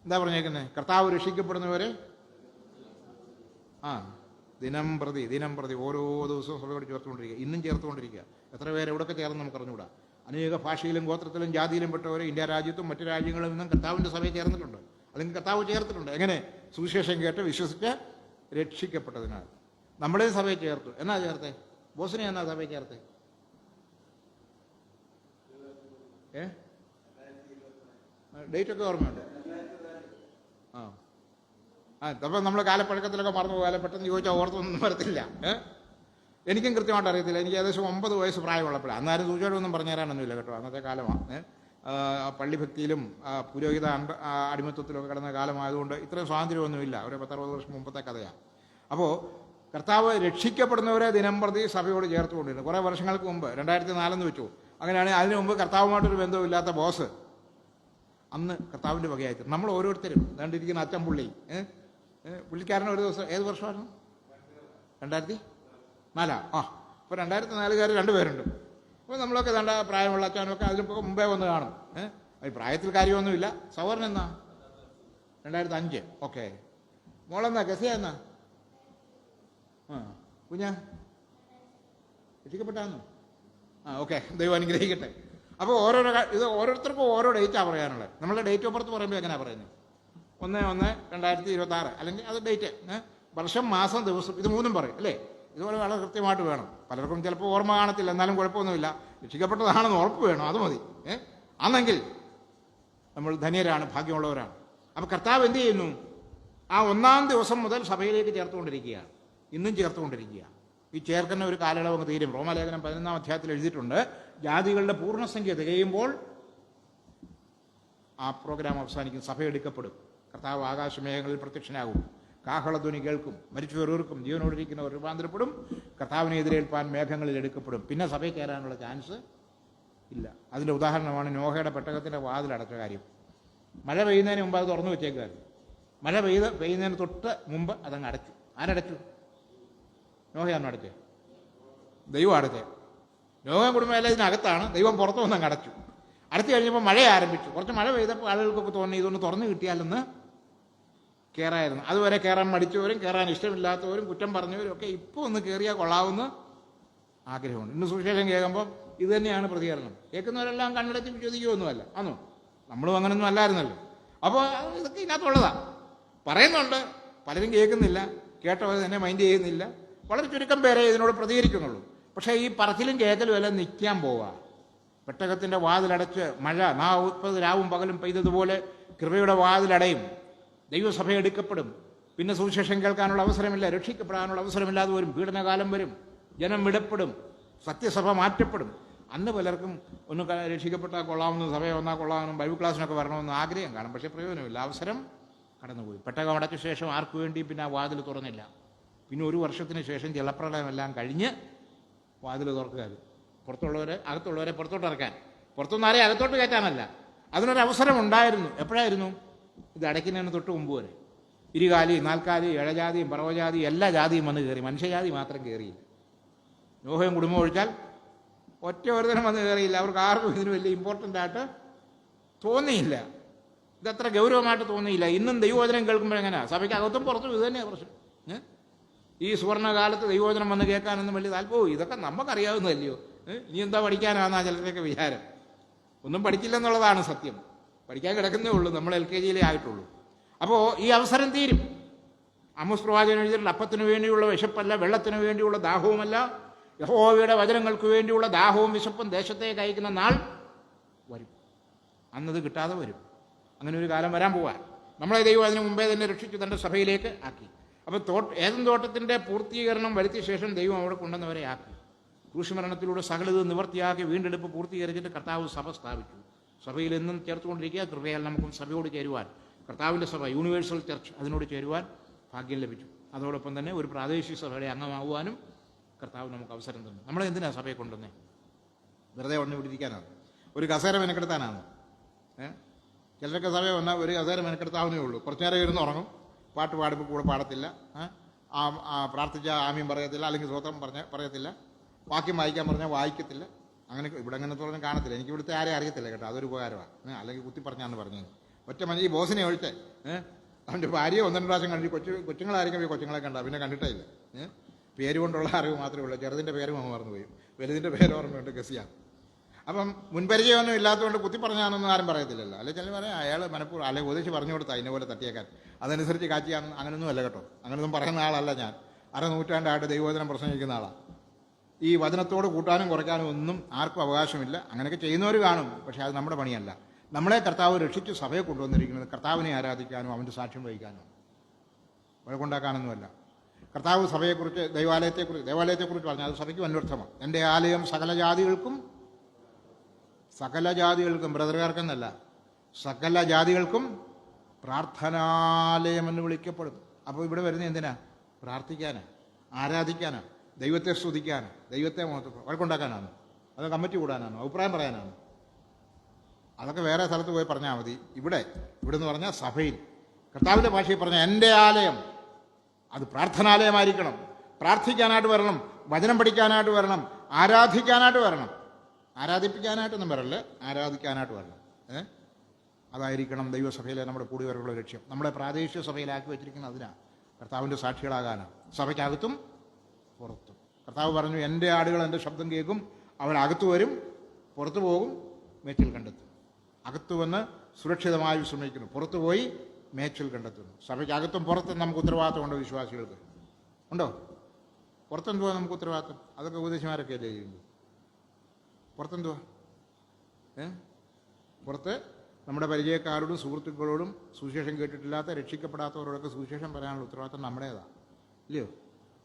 എന്താ പറഞ്ഞേക്കുന്നത്? കർത്താവ് രക്ഷിക്കപ്പെടുന്നവരെ ദിനം പ്രതി ഓരോ ദിവസവും സഭയോട് ചേർത്തുകൊണ്ടിരിക്കുക, ഇന്നും ചേർത്തുകൊണ്ടിരിക്കുക. എത്ര പേര് എവിടെയൊക്കെ ചേർന്ന് നമുക്ക് അറിഞ്ഞുകൂടാ. അനേക ഭാഷയിലും ഗോത്രത്തിലും ജാതിയിലും പെട്ടവരെ ഇന്ത്യ രാജ്യത്തും മറ്റു രാജ്യങ്ങളിൽ നിന്നും കർത്താവിൻ്റെ സഭയിൽ ചേർന്നിട്ടുണ്ട്, അല്ലെങ്കിൽ കർത്താവ് ചേർത്തിട്ടുണ്ട്. എങ്ങനെ? സുവിശേഷം കേട്ട് വിശ്വസിച്ച് രക്ഷിക്കപ്പെട്ടതിനാൽ. നമ്മളെ സഭയിൽ ചേർത്തു. എന്നാ ചേർത്തേ? ബോസിനെ എന്നാ സഭയിൽ ചേർത്തേ? ഡേറ്റൊക്കെ ഓർമ്മയുണ്ട്? അപ്പം നമ്മൾ കാലപ്പഴക്കത്തിലൊക്കെ മറന്നു പോയാലും പെട്ടെന്ന് ചോദിച്ചാൽ ഓർത്തൊന്നും വരത്തില്ല. എനിക്കും കൃത്യമായിട്ട് അറിയത്തില്ല. എനിക്ക് ഏകദേശം 9 വയസ്സ് പ്രായമുള്ളപ്പോഴാണ്. അന്നാരും സൂചനയൊന്നും പറഞ്ഞു തരാനൊന്നുമില്ല കേട്ടോ. അന്നത്തെ കാലമാണ്. പള്ളിഭക്തിയിലും പുരോഹിത അടിമത്വത്തിലൊക്കെ കിടന്ന കാലമായതുകൊണ്ട് ഇത്രയും സ്വാതന്ത്ര്യമൊന്നുമില്ല. ഒരു 10-60 വർഷം മുമ്പത്തെ കഥയാണ്. അപ്പോൾ കർത്താവ് രക്ഷിക്കപ്പെടുന്നവരെ ദിനം പ്രതി സഭയോട് ചേർത്തുകൊണ്ടിരുന്നു. കുറേ വർഷങ്ങൾക്ക് മുമ്പ് 2004 വെച്ചു. അങ്ങനെയാണെങ്കിൽ അതിനു മുമ്പ് കർത്താവുമായിട്ടൊരു ബന്ധമില്ലാത്ത ബോസ് അന്ന് കർത്താവിൻ്റെ വകയായിട്ട് നമ്മൾ ഓരോരുത്തരും കണ്ടിരിക്കുന്ന അച്ഛൻ പുള്ളിക്കാരൻ ഒരു ദിവസം ഏത് വർഷമായിരുന്നു? 2004. അപ്പോൾ 2004 2 പേരുണ്ട്. അപ്പോൾ നമ്മളൊക്കെ കണ്ട പ്രായമുള്ള അച്ഛനൊക്കെ അതിലിപ്പോൾ മുമ്പേ വന്ന് കാണും. ഈ പ്രായത്തിൽ കാര്യമൊന്നുമില്ല. സവർണ എന്നാ? 2005. ഓക്കെ. മോളെന്നാ? ഗസിയ എന്നാ? കുഞ്ഞാ രക്ഷിക്കപ്പെട്ടാന്നു? ഓക്കെ. ദൈവം അനുഗ്രഹിക്കട്ടെ. അപ്പോൾ ഇത് ഓരോരുത്തർക്കും ഓരോ ഡേറ്റാണ് പറയാനുള്ളത്. നമ്മളെ ഡേറ്റ് ഓഫ് ബർത്ത് പറയുമ്പോൾ എങ്ങനെയാണ് പറയുന്നത്? 1/1/2026 അല്ലെങ്കിൽ അത് ഡേറ്റ്, വർഷം, മാസം, ദിവസം, ഇത് 3 പറയും അല്ലേ? ഇതുപോലെ വളരെ കൃത്യമായിട്ട് വേണം. പലർക്കും ചിലപ്പോൾ ഓർമ്മ കാണത്തില്ല, എന്നാലും കുഴപ്പമൊന്നുമില്ല. രക്ഷിക്കപ്പെട്ടതാണെന്ന് ഉറപ്പ് വേണം, അത് മതി. അന്നെങ്കിൽ നമ്മൾ ധന്യരാണ്, ഭാഗ്യമുള്ളവരാണ്. അപ്പോൾ കർത്താവ് എന്ത് ചെയ്യുന്നു? ആ 1-ാം ദിവസം മുതൽ സഭയിലേക്ക് ചേർത്തുകൊണ്ടിരിക്കുകയാണ്. ഇന്നും ചേർത്തുകൊണ്ടിരിക്കുക. ഈ ചേർക്കുന്ന ഒരു കാലയളവ് അങ്ങ് തീരും. റോമാലേഖനം 11-ാം അധ്യായത്തിൽ എഴുതിയിട്ടുണ്ട്, ജാതികളുടെ പൂർണ്ണസംഖ്യ തികയുമ്പോൾ ആ പ്രോഗ്രാം അവസാനിക്കും, സഭ എടുക്കപ്പെടും. കർത്താവ് ആകാശമേഘങ്ങളിൽ പ്രത്യക്ഷനാകും, കാഹളധ്വനി കേൾക്കും, മരിച്ചവരൂർക്കും, ജീവനോടിരിക്കുന്നവർ രൂപാന്തരപ്പെടും, കർത്താവിനെ എതിരേൽപ്പാൻ മേഘങ്ങളിൽ എടുക്കപ്പെടും. പിന്നെ സഭയിൽ കയറാനുള്ള ചാൻസ് ഇല്ല. അതിൻ്റെ ഉദാഹരണമാണ് നോഹയുടെ പെട്ടകത്തിൻ്റെ വാതിലടച്ച കാര്യം. മഴ പെയ്യുന്നതിന് മുമ്പ് അത് തുറന്നു വെച്ചേക്കായിരുന്നു. മഴ പെയ്യുന്നതിന് തൊട്ട് മുമ്പ് അതങ്ങ് അടച്ചു. ആരടച്ചു? നോഹയാണ് അടച്ചേ? ദൈവം അടച്ചേ. നോഹ കുടുംബമെല്ലാം ഇതിനകത്താണ്, ദൈവം പുറത്തു വന്നങ്ങ് അടച്ചു. അടച്ചു കഴിഞ്ഞപ്പോൾ മഴ ആരംഭിച്ചു. കുറച്ച് മഴ പെയ്തപ്പോൾ ആളുകൾക്കൊക്കെ തോന്നി ഇതൊന്ന് തുറന്നു കിട്ടിയാലെന്ന് കയറായിരുന്നു. അതുവരെ കയറാൻ മടിച്ചവരും കയറാൻ ഇഷ്ടമില്ലാത്തവരും കുറ്റം പറഞ്ഞവരും ഒക്കെ ഇപ്പോൾ ഒന്ന് കയറിയാൽ കൊള്ളാവുന്ന ആഗ്രഹമുണ്ട്. ഇന്ന് സുവിശേഷം കേൾക്കുമ്പോൾ ഇത് തന്നെയാണ് പ്രതികരണം. കേൾക്കുന്നവരെല്ലാം കണ്ണടച്ച് വിശ്വസിക്കുകയൊന്നുമല്ല. ആണോ? നമ്മളും അങ്ങനൊന്നും അല്ലായിരുന്നല്ലോ. അപ്പോൾ ഇതൊക്കെ ഇതിനകത്തുള്ളതാണ്. പറയുന്നുണ്ട്, പലരും കേൾക്കുന്നില്ല, കേട്ടവർ തന്നെ മൈൻഡ് ചെയ്യുന്നില്ല. വളരെ ചുരുക്കം പേരെ ഇതിനോട് പ്രതികരിക്കുന്നുള്ളൂ. പക്ഷേ ഈ പറച്ചിലും കേൾക്കലും എല്ലാം നിൽക്കാൻ പോവുക. പെട്ടകത്തിൻ്റെ വാതിലടച്ച് മഴ 40 രാവും പകലും പെയ്തതുപോലെ കൃപയുടെ വാതിലടയും. ദൈവസഭ എടുക്കപ്പെടും. പിന്നെ സുവിശേഷം കേൾക്കാനുള്ള അവസരമില്ല, രക്ഷിക്കപ്പെടാനുള്ള അവസരമില്ലാതെ വരും. പീഡനകാലം വരും, ജനം വിടപ്പെടും, സത്യസഭ മാറ്റപ്പെടും. അന്ന് പലർക്കും ഒന്ന് രക്ഷിക്കപ്പെട്ടാൽ കൊള്ളാമെന്നും സഭയെ വന്നാൽ കൊള്ളാമെന്നും ബൈബിൾ ക്ലാസ്സിനൊക്കെ വരണമെന്നും ആഗ്രഹം കാണും. പക്ഷേ പ്രയോജനമില്ല, അവസരം കടന്നുപോയി. പെട്ടകം അടച്ച ശേഷം ആർക്കു വേണ്ടി പിന്നെ ആ വാതിൽ തുറന്നില്ല. പിന്നെ 1 വർഷത്തിന് ശേഷം ജലപ്രളയമെല്ലാം കഴിഞ്ഞ് വാതിൽ തുറക്കുക. അകത്തുള്ളവരെ പുറത്തോട്ട് ഇറക്കാൻ, പുറത്തുനിന്ന് ആരെയും അകത്തോട്ട് കയറ്റാനല്ല. അതിനൊരവസരം ഉണ്ടായിരുന്നു. എപ്പോഴായിരുന്നു? ഇത് അടയ്ക്കുന്നതിന് തൊട്ട് മുമ്പ് വരെ. ഇരുകാലി, നാൽക്കാലി, ഇഴജാതിയും പർവ്വജാതി എല്ലാ ജാതിയും വന്ന് കയറി. മനുഷ്യജാതി മാത്രം കയറിയില്ല. നോഹയും കുടുംബം ഒഴിച്ചാൽ ഒറ്റ ഒരുതരം വന്ന് കയറിയില്ല. അവർക്ക് ആർക്കും ഇതിന് വലിയ ഇമ്പോർട്ടൻ്റ് ആയിട്ട് തോന്നിയില്ല. ഇതത്ര ഗൗരവമായിട്ട് തോന്നിയില്ല. ഇന്നും ദൈവവചനം കേൾക്കുമ്പോഴെങ്ങനെയാണ്? സഭയ്ക്ക് അകത്തും പുറത്തും ഇത് തന്നെയാണ് പ്രശ്നം. ഈ സുവർണകാലത്ത് ദൈവവചനം വന്ന് കേൾക്കാനൊന്നും വലിയ താല്പര്യം. ഇതൊക്കെ നമുക്കറിയാവുന്നതല്ലയോ? ഇനി എന്താ പഠിക്കാനാണെന്നാ ചിലരുടെയൊക്കെ വിചാരം. ഒന്നും പഠിക്കില്ലെന്നുള്ളതാണ് സത്യം. പഠിക്കാൻ കിടക്കുന്നേ ഉള്ളൂ. നമ്മൾ LKG ആയിട്ടുള്ളൂ. അപ്പോൾ ഈ അവസരം തീരും. ആമോസ് പ്രവാചകൻ എഴുതിയിട്ടുള്ള അപ്പത്തിന് വേണ്ടിയുള്ള വിശപ്പല്ല, വെള്ളത്തിന് വേണ്ടിയുള്ള ദാഹവുമല്ല, യഹോവയുടെ വചനങ്ങൾക്ക് വേണ്ടിയുള്ള ദാഹവും വിശപ്പും ദേശത്തേക്ക് അയക്കുന്ന നാൾ വരും. അന്നത് കിട്ടാതെ വരും. അങ്ങനെ ഒരു കാലം വരാൻ പോവാൻ നമ്മളെ ദൈവം അതിന് മുമ്പേ തന്നെ രക്ഷിച്ച് തൻ്റെ സഭയിലേക്ക് ആക്കി. അപ്പോൾ ഏതൻ തോട്ടത്തിൻ്റെ പൂർത്തീകരണം വരുത്തിയ ശേഷം ദൈവം അവിടെ കൊണ്ടുവന്നവരെ ആക്കി. ക്രൂശുമരണത്തിലൂടെ സകലത് നിവർത്തിയാക്കി വീണ്ടെടുപ്പ് പൂർത്തീകരിച്ചിട്ട് കർത്താവ് സഭ സ്ഥാപിച്ചു. സഭയിൽ എന്നും ചേർത്തുകൊണ്ടിരിക്കുക. കൃപയാൽ നമുക്കും സഭയോട് ചേരുവാൻ, കർത്താവിൻ്റെ സഭ യൂണിവേഴ്സൽ ചർച്ച്, അതിനോട് ചേരുവാൻ ഭാഗ്യം ലഭിച്ചു. അതോടൊപ്പം തന്നെ ഒരു പ്രാദേശിക സഭയുടെ അംഗമാകുവാനും കർത്താവ് നമുക്ക് അവസരം തന്നു. നമ്മളെന്തിനാണ് സഭയെ കൊണ്ടുവന്നേ? വെറുതെ ഉടനെ വിടിരിക്കാനാണ്? ഒരു കസേര മെനക്കെടുത്താനാണ്? ചിലരൊക്കെ സഭയെ വന്നാൽ ഒരു കസേര മെനക്കെടുത്താവുന്നേ ഉള്ളൂ. കുറച്ചു നേരം ഇരുന്ന് ഉറങ്ങും, പാട്ട് പാടുമ്പോൾ കൂടെ പാടത്തില്ല, പ്രാർത്ഥിച്ച ആമീൻ പറയത്തില്ല, അല്ലെങ്കിൽ സ്വതന്ത്രം പറയത്തില്ല, വാക്യം വായിക്കാൻ പറഞ്ഞാൽ വായിക്കത്തില്ല. അങ്ങനെ ഇവിടെ അങ്ങനത്തെ പറഞ്ഞാൽ കാണത്തില്ല. എനിക്ക് ഇവിടുത്തെ ആരെയും അറിയത്തില്ല കേട്ടോ, അതൊരു ഉപകാരമാണ്. അല്ലെങ്കിൽ കുത്തി പറഞ്ഞാന്ന് പറഞ്ഞു ഒറ്റ ഈ ബോസിനെ ഒഴിച്ച് അവൻ്റെ ഭാര്യയെ ഒന്ന് രണ്ട് പ്രാവശ്യം കണ്ടി കൊച്ചുങ്ങളായിരിക്കും ഈ കൊച്ചുങ്ങളെ കണ്ട പിന്നെ കണ്ടിട്ടേ ഇല്ല. പേര് കൊണ്ടുള്ള അറിവ് മാത്രമേ ഉള്ളൂ. ചെറുതിൻ്റെ പേര് മറന്നുപോയി, വലുതിൻ്റെ പേര് ഓർമ്മയുണ്ട്, ഗസിയാണ്. അപ്പം മുൻപരിചയമൊന്നും ഇല്ലാത്തതുകൊണ്ട് കുത്തി പറഞ്ഞാണെന്നൊന്നും ആരും പറയത്തില്ലല്ലോ. അല്ലെ ചില പറയാം അയാൾ മനഃപൂർവ്വം അല്ലെ ഉപദേശിച്ച് പറഞ്ഞു കൊടുത്താൽ അതിനെ പോലെ തട്ടിയേക്കാൻ, അതനുസരിച്ച് കാച്ചിയാന്ന്. അങ്ങനെയൊന്നും അല്ല കേട്ടോ, അങ്ങനെയൊന്നും പറയുന്ന ആളല്ല ഞാൻ. നൂറ്റാണ്ടായിട്ട് ദൈവവചനം പ്രസംഗിക്കുന്ന ആളാണ്. ഈ വചനത്തോട് കൂട്ടാനും കുറയ്ക്കാനും ഒന്നും ആർക്കും അവകാശമില്ല. അങ്ങനെയൊക്കെ ചെയ്യുന്നവർ കാണും, പക്ഷേ അത് നമ്മുടെ പണിയല്ല. നമ്മളെ കർത്താവ് രക്ഷിച്ച് സഭയെ കൊണ്ടുവന്നിരിക്കുന്നത് കർത്താവിനെ ആരാധിക്കാനും അവൻ്റെ സാക്ഷ്യം വഹിക്കാനും, വഴക്കുണ്ടാക്കാനൊന്നുമല്ല. കർത്താവ് സഭയെക്കുറിച്ച് ദേവാലയത്തെക്കുറിച്ച് പറഞ്ഞാൽ അത് സഭയ്ക്ക് അന്വർത്ഥമാണ്. എൻ്റെ ആലയം സകല ജാതികൾക്കും ബ്രദറുകാർക്കെന്നല്ല, സകല ജാതികൾക്കും പ്രാർത്ഥനാലയം എന്ന് വിളിക്കപ്പെടും. അപ്പോൾ ഇവിടെ വരുന്നത് എന്തിനാ? പ്രാർത്ഥിക്കാനാ, ആരാധിക്കാനാ, ദൈവത്തെ സ്തുതിക്കാനാണ്, ദൈവത്തെ വഴക്കുണ്ടാക്കാനാണ്, അത് കമ്മിറ്റി കൂടാനാണ്, അഭിപ്രായം പറയാനാണ്. അതൊക്കെ വേറെ സ്ഥലത്ത് പോയി പറഞ്ഞാൽ മതി. ഇവിടെ എന്ന് പറഞ്ഞാൽ സഭയിൽ കർത്താവിൻ്റെ ഭാഷയിൽ പറഞ്ഞാൽ എൻ്റെ ആലയം അത് പ്രാർത്ഥനാലയമായിരിക്കണം. പ്രാർത്ഥിക്കാനായിട്ട് വരണം, വചനം പഠിക്കാനായിട്ട് വരണം, ആരാധിക്കാനായിട്ട് വരണം. ആരാധിപ്പിക്കാനായിട്ടൊന്നും വരല്ലേ, ആരാധിക്കാനായിട്ട് വരണം. അതായിരിക്കണം ദൈവസഭയിലെ നമ്മുടെ കൂടിവരവുള്ള ലക്ഷ്യം. നമ്മളെ പ്രാദേശിക സഭയിലാക്കി വെച്ചിരിക്കുന്നത് അതിനാണ്, കർത്താവിൻ്റെ സാക്ഷികളാകാനാണ്, സഭയ്ക്കകത്തും പുറത്തും. കർത്താവ് പറഞ്ഞു, എൻ്റെ ആടുകൾ എൻ്റെ ശബ്ദം കേൾക്കും, അവൻ അകത്തു വരും, പുറത്തു പോകും, മേച്ചിൽ കണ്ടെത്തും. അകത്തു വന്ന് സുരക്ഷിതമായി വിശ്രമിക്കുന്നു, പുറത്തു പോയി മേച്ചിൽ കണ്ടെത്തുന്നു. സഭയ്ക്കകത്തും പുറത്തും നമുക്ക് ഉത്തരവാദിത്തമുണ്ടോ? വിശ്വാസികൾക്ക് ഉണ്ടോ? പുറത്തെന്തുവാ നമുക്ക് ഉത്തരവാദിത്തം? അതൊക്കെ ഉപദേശിമാരൊക്കെ അല്ലേ ചെയ്യുന്നത്. പുറത്തെന്തുവാ? പുറത്ത് നമ്മുടെ പരിചയക്കാരോടും സുഹൃത്തുക്കളോടും സുവിശേഷം കേട്ടിട്ടില്ലാത്ത രക്ഷിക്കപ്പെടാത്തവരോടൊക്കെ സുവിശേഷം പറയാനുള്ള ഉത്തരവാദിത്തം നമ്മുടേതാണ്, ഇല്ലയോ?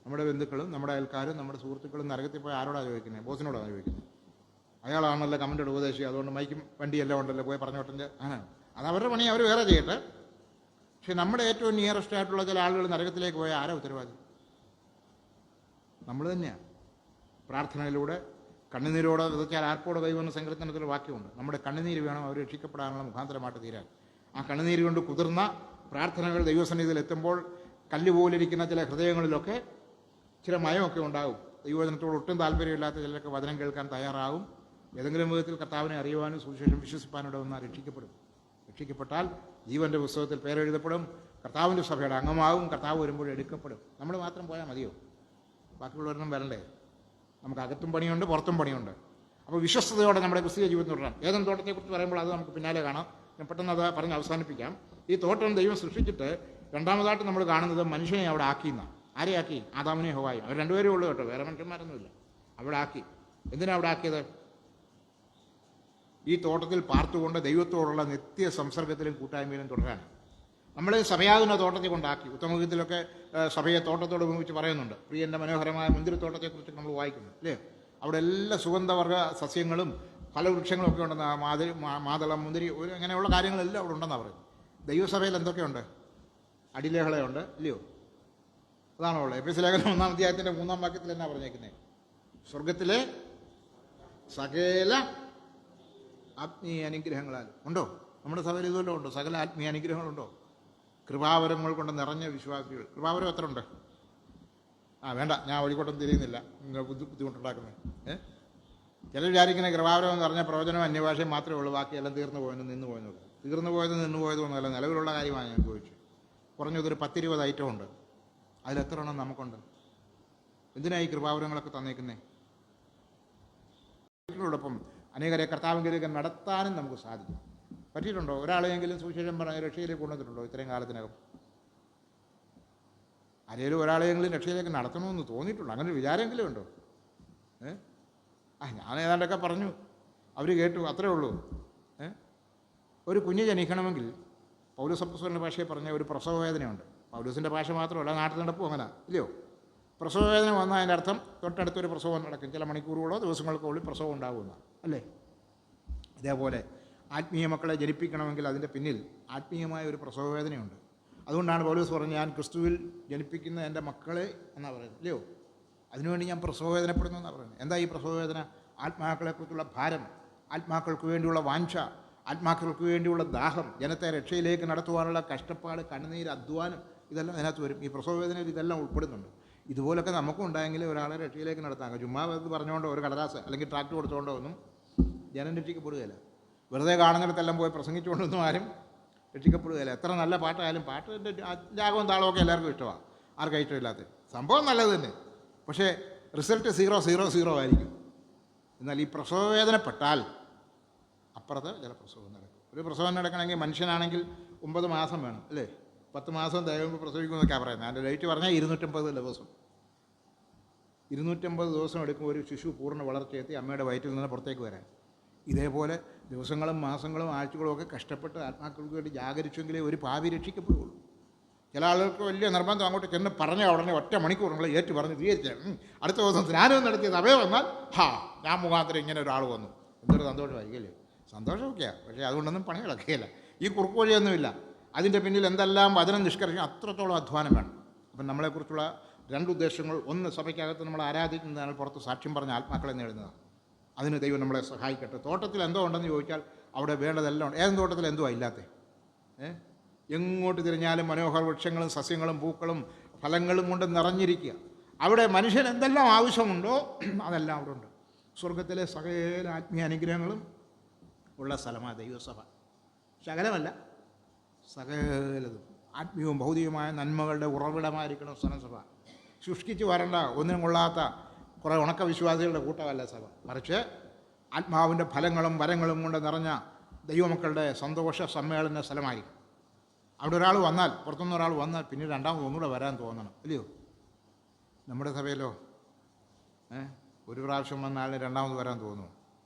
നമ്മുടെ ബന്ധുക്കളും നമ്മുടെ അയൽക്കാരും നമ്മുടെ സുഹൃത്തുക്കളും നരകത്തിൽ പോയി ആരോടാണ് ചോദിക്കുന്നത്? ബോസിനോടാണ് ചോദിക്കുന്നത്. അയാളാണല്ലോ കമൻ്റ് ഉപദേശിക്കുക, അതുകൊണ്ട് മൈക്കും വണ്ടിയെല്ലാം ഉണ്ടല്ലോ, പോയി പറഞ്ഞോട്ടെ. അങ്ങനെ അത് അവരുടെ പണി, അവർ വേറെ ചെയ്യട്ടെ. പക്ഷെ നമ്മുടെ ഏറ്റവും നിയറസ്റ്റ് ആയിട്ടുള്ള ചില ആളുകൾ നരകത്തിലേക്ക് പോയാൽ ആരാ ഉത്തരവാദി? നമ്മൾ തന്നെയാണ്. പ്രാർത്ഥനയിലൂടെ കണ്ണുനീരോടെ വിതച്ചാൽ ആർപ്പോടെ ദൈവമെന്ന സങ്കീർത്തനത്തിൽ വാക്യമുണ്ട്. നമ്മുടെ കണ്ണുനീര് വേണം അവർ രക്ഷിക്കപ്പെടാനുള്ള മുഖാന്തരമായിട്ട് തീരാൻ. ആ കണ്ണുനീര് കൊണ്ട് കുതിർന്ന പ്രാർത്ഥനകൾ ദൈവസന്നിധിയിൽ എത്തുമ്പോൾ കല്ലുപോലിരിക്കുന്ന ചില ഹൃദയങ്ങളിലൊക്കെ ചില മയമൊക്കെ ഉണ്ടാകും. ദൈവവചനത്തോട് ഒട്ടും താല്പര്യമില്ലാത്ത ചിലരൊക്കെ വചനം കേൾക്കാൻ തയ്യാറാകും. ഏതെങ്കിലും വിധത്തിൽ കർത്താവിനെ അറിയുവാനും സുവിശേഷം വിശ്വസിപ്പാനും വന്നാൽ രക്ഷിക്കപ്പെടും. രക്ഷിക്കപ്പെട്ടാൽ ജീവൻ്റെ പുസ്തകത്തിൽ പേരെഴുതപ്പെടും, കർത്താവിൻ്റെ സഭയുടെ അംഗമാകും, കർത്താവ് വരുമ്പോൾ എടുക്കപ്പെടും. നമ്മൾ മാത്രം പോയാൽ മതിയോ? ബാക്കിയുള്ളവരൊന്നും വരണ്ടേ? നമുക്ക് അകത്തും പണിയുണ്ട്, പുറത്തും പണിയുണ്ട്. അപ്പോൾ വിശ്വസ്തയോടെ നമ്മുടെ ക്രിസ്തീയ ജീവിതം തുടരാം. ഏതെങ്കിലും തോട്ടത്തെക്കുറിച്ച് പറയുമ്പോൾ അത് നമുക്ക് പിന്നാലെ കാണാം. ഞാൻ പെട്ടെന്ന് അത് പറഞ്ഞ് അവസാനിപ്പിക്കാം. ഈ തോട്ടം ദൈവം സൃഷ്ടിച്ചിട്ട് രണ്ടാമതായിട്ട് നമ്മൾ കാണുന്നത് മനുഷ്യനെ അവിടെ ആക്കിയെന്നാണ്. ആരെ ആക്കി? ആദാമിനെ ഹവ്വായും. അവർ രണ്ടുപേരും ഉള്ളൂ കേട്ടോ, വേറെ മനുഷ്യന്മാരൊന്നുമില്ല. അവിടെ ആക്കി. എന്തിനാണ് അവിടെ ആക്കിയത്? ഈ തോട്ടത്തിൽ പാർത്തുകൊണ്ട് ദൈവത്തോടുള്ള നിത്യ സംസർഗത്തിലും കൂട്ടായ്മയിലും തുടരാൻ. നമ്മളെ സഭയാകുന്ന തോട്ടത്തിൽ കൊണ്ടാക്കി. ഉത്തമഗീതത്തിലൊക്കെ സഭയെ തോട്ടത്തോട് ഉപയോഗിച്ച് പറയുന്നുണ്ട്. പ്രിയൻ്റെ മനോഹരമായ മുന്തിരിത്തോട്ടത്തെക്കുറിച്ച് നമ്മൾ വായിക്കുന്നു, അല്ലേ? അവിടെ എല്ലാ സുഗന്ധവർഗ സസ്യങ്ങളും ഫലവൃക്ഷങ്ങളും ഒക്കെ ഉണ്ടെന്ന്, മാതളം, മുന്തിരി, അങ്ങനെയുള്ള കാര്യങ്ങളെല്ലാം അവിടെ ഉണ്ടെന്നാണ് പറയുന്നത്. ദൈവസഭയിൽ എന്തൊക്കെയുണ്ട്? അടിലേഹളയുണ്ട്, ഇല്ലയോ? അതാണോ ഉള്ളത്? എഫെസ്യ ലേഖനം 1-ാം അധ്യായത്തിൻ്റെ 3-ാം വാക്യത്തിൽ എന്നാ പറഞ്ഞേക്കുന്നത്? സ്വർഗത്തിലെ സകല ആത്മീയ അനുഗ്രഹങ്ങളാൽ ഉണ്ടോ? നമ്മുടെ സഭയിൽ ഇതുവല്ലോ ഉണ്ടോ? സകല ആത്മീയ അനുഗ്രഹങ്ങളുണ്ടോ? കൃപാവരങ്ങൾ കൊണ്ട് നിറഞ്ഞ വിശ്വാസികൾ. കൃപാവരം എത്ര ഉണ്ട്? വേണ്ട, ഞാൻ വഴിക്കോട്ടം തിരിയുന്നില്ല, ബുദ്ധിമുട്ടുണ്ടാക്കുന്നത്. ചിലർ വിചാരിക്കുന്ന കൃപാവരം എന്ന് പറഞ്ഞാൽ പ്രവചനം അന്യഭാഷയും മാത്രമേ ഉള്ളൂ, ബാക്കിയെല്ലാം തീർന്നു പോയെന്ന് നിന്ന് പോയെന്നൊക്കെ. തീർന്നു പോയതും ഒന്നുമല്ല, നിലവിലുള്ള കാര്യമാണ് ഞാൻ ചോദിച്ചു. കുറഞ്ഞതൊരു 10-20 ഐറ്റം ഉണ്ട്. അതിലെത്ര എണ്ണം നമുക്കുണ്ട്? എന്തിനായി കൃപാവരങ്ങളൊക്കെ തന്നേക്കുന്നേ? ോടൊപ്പം അനേകരെ കർത്താവിലേക്ക് നടത്താനും നമുക്ക് സാധിക്കും. പറ്റിയിട്ടുണ്ടോ? ഒരാളെയെങ്കിലും സുവിശേഷം പറഞ്ഞ് രക്ഷയിലേക്ക് കൊണ്ടുവന്നിട്ടുണ്ടോ ഇത്രയും കാലത്തിനകം? ആരെങ്കിലും ഒരാളെയെങ്കിലും രക്ഷയിലേക്ക് നടത്തണമെന്ന് തോന്നിയിട്ടുണ്ടോ? അങ്ങനെ ഒരു വിചാരമെങ്കിലും ഉണ്ടോ? ഞാൻ ഏതാണ്ടൊക്കെ പറഞ്ഞു, അവർ കേട്ടു, അത്രേ ഉള്ളൂ. ഒരു കുഞ്ഞ് ജനിക്കണമെങ്കിൽ പൗലോസ് അപ്പോസ്തലൻ്റെ ഭാഷയെ പറഞ്ഞ ഒരു പ്രസവവേദനയുണ്ട്. പൗലോസിൻ്റെ ഭാഷ മാത്രമല്ല, നാട്ടിൽ നടപ്പും അങ്ങനെ, ഇല്ലയോ? പ്രസവവേദന വന്നാൽ അതിൻ്റെ അർത്ഥം തൊട്ടടുത്തൊരു പ്രസവം നടക്കും, ചില മണിക്കൂറുകളോ ദിവസങ്ങൾക്കോ ഉള്ളിൽ പ്രസവം ഉണ്ടാകുമെന്ന, അല്ലേ? ഇതേപോലെ ആത്മീയ മക്കളെ ജനിപ്പിക്കണമെങ്കിൽ അതിൻ്റെ പിന്നിൽ ആത്മീയമായ ഒരു പ്രസവവേദനയുണ്ട്. അതുകൊണ്ടാണ് പൗലോസ് പറഞ്ഞത്, ഞാൻ ക്രിസ്തുവിൽ ജനിപ്പിക്കുന്ന എൻ്റെ മക്കളെ എന്നാണ് പറയുന്നത്, ഇല്ലയോ? അതിനുവേണ്ടി ഞാൻ പ്രസവവേദനപ്പെടുന്നു എന്നാണ് പറയുന്നത്. എന്താ ഈ പ്രസവവേദന? ആത്മാക്കളെക്കുറിച്ചുള്ള ഭാരം, ആത്മാക്കൾക്ക് വേണ്ടിയുള്ള വാഞ്ച, ആത്മാക്കൾക്ക് വേണ്ടിയുള്ള ദാഹം, ജനത്തെ രക്ഷയിലേക്ക് നടത്തുവാനുള്ള കഷ്ടപ്പാട്, കണ്ണുനീര്, അധ്വാനം, ഇതെല്ലാം അതിനകത്ത് വരും. ഈ പ്രസവവേദനയിൽ ഇതെല്ലാം ഉൾപ്പെടുന്നുണ്ട്. ഇതുപോലൊക്കെ നമുക്കും ഉണ്ടെങ്കിൽ ഒരാളെ രക്ഷയിലേക്ക് നടത്താം. ചുമ്മാ ഇത് പറഞ്ഞുകൊണ്ടോ ഒരു കടലാസ് അല്ലെങ്കിൽ ട്രാക്ട് കൊടുത്തുകൊണ്ടോ ഒന്നും ജനം രക്ഷിക്കപ്പെടുകയില്ല. വെറുതെ കാണുന്നിടത്തെല്ലാം പോയി പ്രസംഗിച്ചുകൊണ്ടൊന്നും ആരും രക്ഷിക്കപ്പെടുകയില്ല. എത്ര നല്ല പാട്ടായാലും പാട്ടിൻ്റെ രാഗവും താളമൊക്കെ എല്ലാവർക്കും ഇഷ്ടമാണ്, ആർക്കും ഇഷ്ടമില്ലാത്ത സംഭവം നല്ലത് തന്നെ. പക്ഷേ റിസൾട്ട് 0-0-0 ആയിരിക്കും. എന്നാൽ ഈ പ്രസവവേദനപ്പെട്ടാൽ അപ്പുറത്ത് ചില പ്രസവം നടക്കും. ഒരു പ്രസവം നടക്കണമെങ്കിൽ മനുഷ്യനാണെങ്കിൽ 9 മാസം വേണം അല്ലേ? 10 മാസം ദൈവം പ്രസവിക്കുമെന്നൊക്കെയാണ് പറയുന്നത്. അതിൻ്റെ ഡേറ്റ് പറഞ്ഞാൽ 250 ദിവസം. 250 ദിവസം എടുക്കും ഒരു ശിശു പൂർണ്ണ വളർച്ചയെത്തി അമ്മയുടെ വയറ്റിൽ നിന്ന് പുറത്തേക്ക് വരാൻ. ഇതേപോലെ ദിവസങ്ങളും മാസങ്ങളും ആഴ്ചകളും ഒക്കെ കഷ്ടപ്പെട്ട് ആത്മാക്കൾക്ക് വേണ്ടി ജാഗരിച്ചെങ്കിലേ ഒരു പാപി രക്ഷിക്കപ്പെടുകയുള്ളൂ. ചില ആളുകൾക്ക് വലിയ നിർബന്ധം, അങ്ങോട്ട് ചെന്ന് പറഞ്ഞ ഉടനെ ഒറ്റ മണിക്കൂറുകൾ ഏറ്റു പറഞ്ഞ് സ്വീകരിച്ചാൽ അടുത്ത ദിവസം സ്നാനം നടത്തിയ സഭയെ വന്നാൽ ഞാൻ മുഖാന്തരം ഇങ്ങനെ ഒരാൾ വന്നു, എന്തൊരു സന്തോഷമായിരിക്കില്ലേ? സന്തോഷമൊക്കെയാണ്, പക്ഷേ അതുകൊണ്ടൊന്നും പണി കിടക്കുകയില്ല. ഈ കുറുക്ക് വഴിയൊന്നുമില്ല. അതിൻ്റെ പിന്നിൽ എന്തെല്ലാം വചനം നിഷ്കർഷിക്കും, അത്രത്തോളം അധ്വാനം വേണം. അപ്പം നമ്മളെക്കുറിച്ചുള്ള 2 ഉദ്ദേശങ്ങൾ: ഒന്ന്, സഭയ്ക്കകത്ത് നമ്മൾ ആരാധിക്കുന്നതാണ്, പുറത്ത് സാക്ഷ്യം പറഞ്ഞ ആത്മാക്കളെ നേടുന്നതാണ്. അതിന് ദൈവം നമ്മളെ സഹായിക്കട്ടെ. തോട്ടത്തിൽ എന്തോ ഉണ്ടെന്ന് ചോദിച്ചാൽ അവിടെ വേണ്ടതെല്ലാം ഉണ്ട്. ഏതും തോട്ടത്തിൽ എന്തുവാ ഇല്ലാത്തേ? എങ്ങോട്ട് തിരിഞ്ഞാലും മനോഹര വൃക്ഷങ്ങളും സസ്യങ്ങളും പൂക്കളും ഫലങ്ങളും കൊണ്ട് നിറഞ്ഞിരിക്കുക. അവിടെ മനുഷ്യന് എന്തെല്ലാം ആവശ്യമുണ്ടോ അതെല്ലാം അവിടെ ഉണ്ട്. സ്വർഗത്തിലെ സകല ആത്മീയ അനുഗ്രഹങ്ങളും ഉള്ള സ്ഥലമാണ് ദൈവസഭ. ശകലമല്ല, സകലതും ആത്മീയവും ഭൗതികമായ നന്മകളുടെ ഉറവിടമായിരിക്കണം സ്ഥലസഭ. ശുഷ്കിച്ച് വരേണ്ട, ഒന്നിനും കൊള്ളാത്ത കുറേ ഉണക്ക വിശ്വാസികളുടെ കൂട്ടമല്ല സഭ. മറിച്ച് ആത്മാവിൻ്റെ ഫലങ്ങളും വരങ്ങളും കൊണ്ട് നിറഞ്ഞ ദൈവമക്കളുടെ സന്തോഷ സമ്മേളന സ്ഥലമായിരിക്കും. അവിടെ ഒരാൾ വന്നാൽ, പുറത്തുനിന്ന് ഒരാൾ വന്നാൽ പിന്നീട് രണ്ടാമത് ഒന്നുകൂടെ വരാൻ തോന്നണം, അല്ലയോ? നമ്മുടെ സഭയിലോ ഒരു പ്രാവശ്യം വന്നാൽ രണ്ടാമത് വരാൻ തോന്നുന്നു.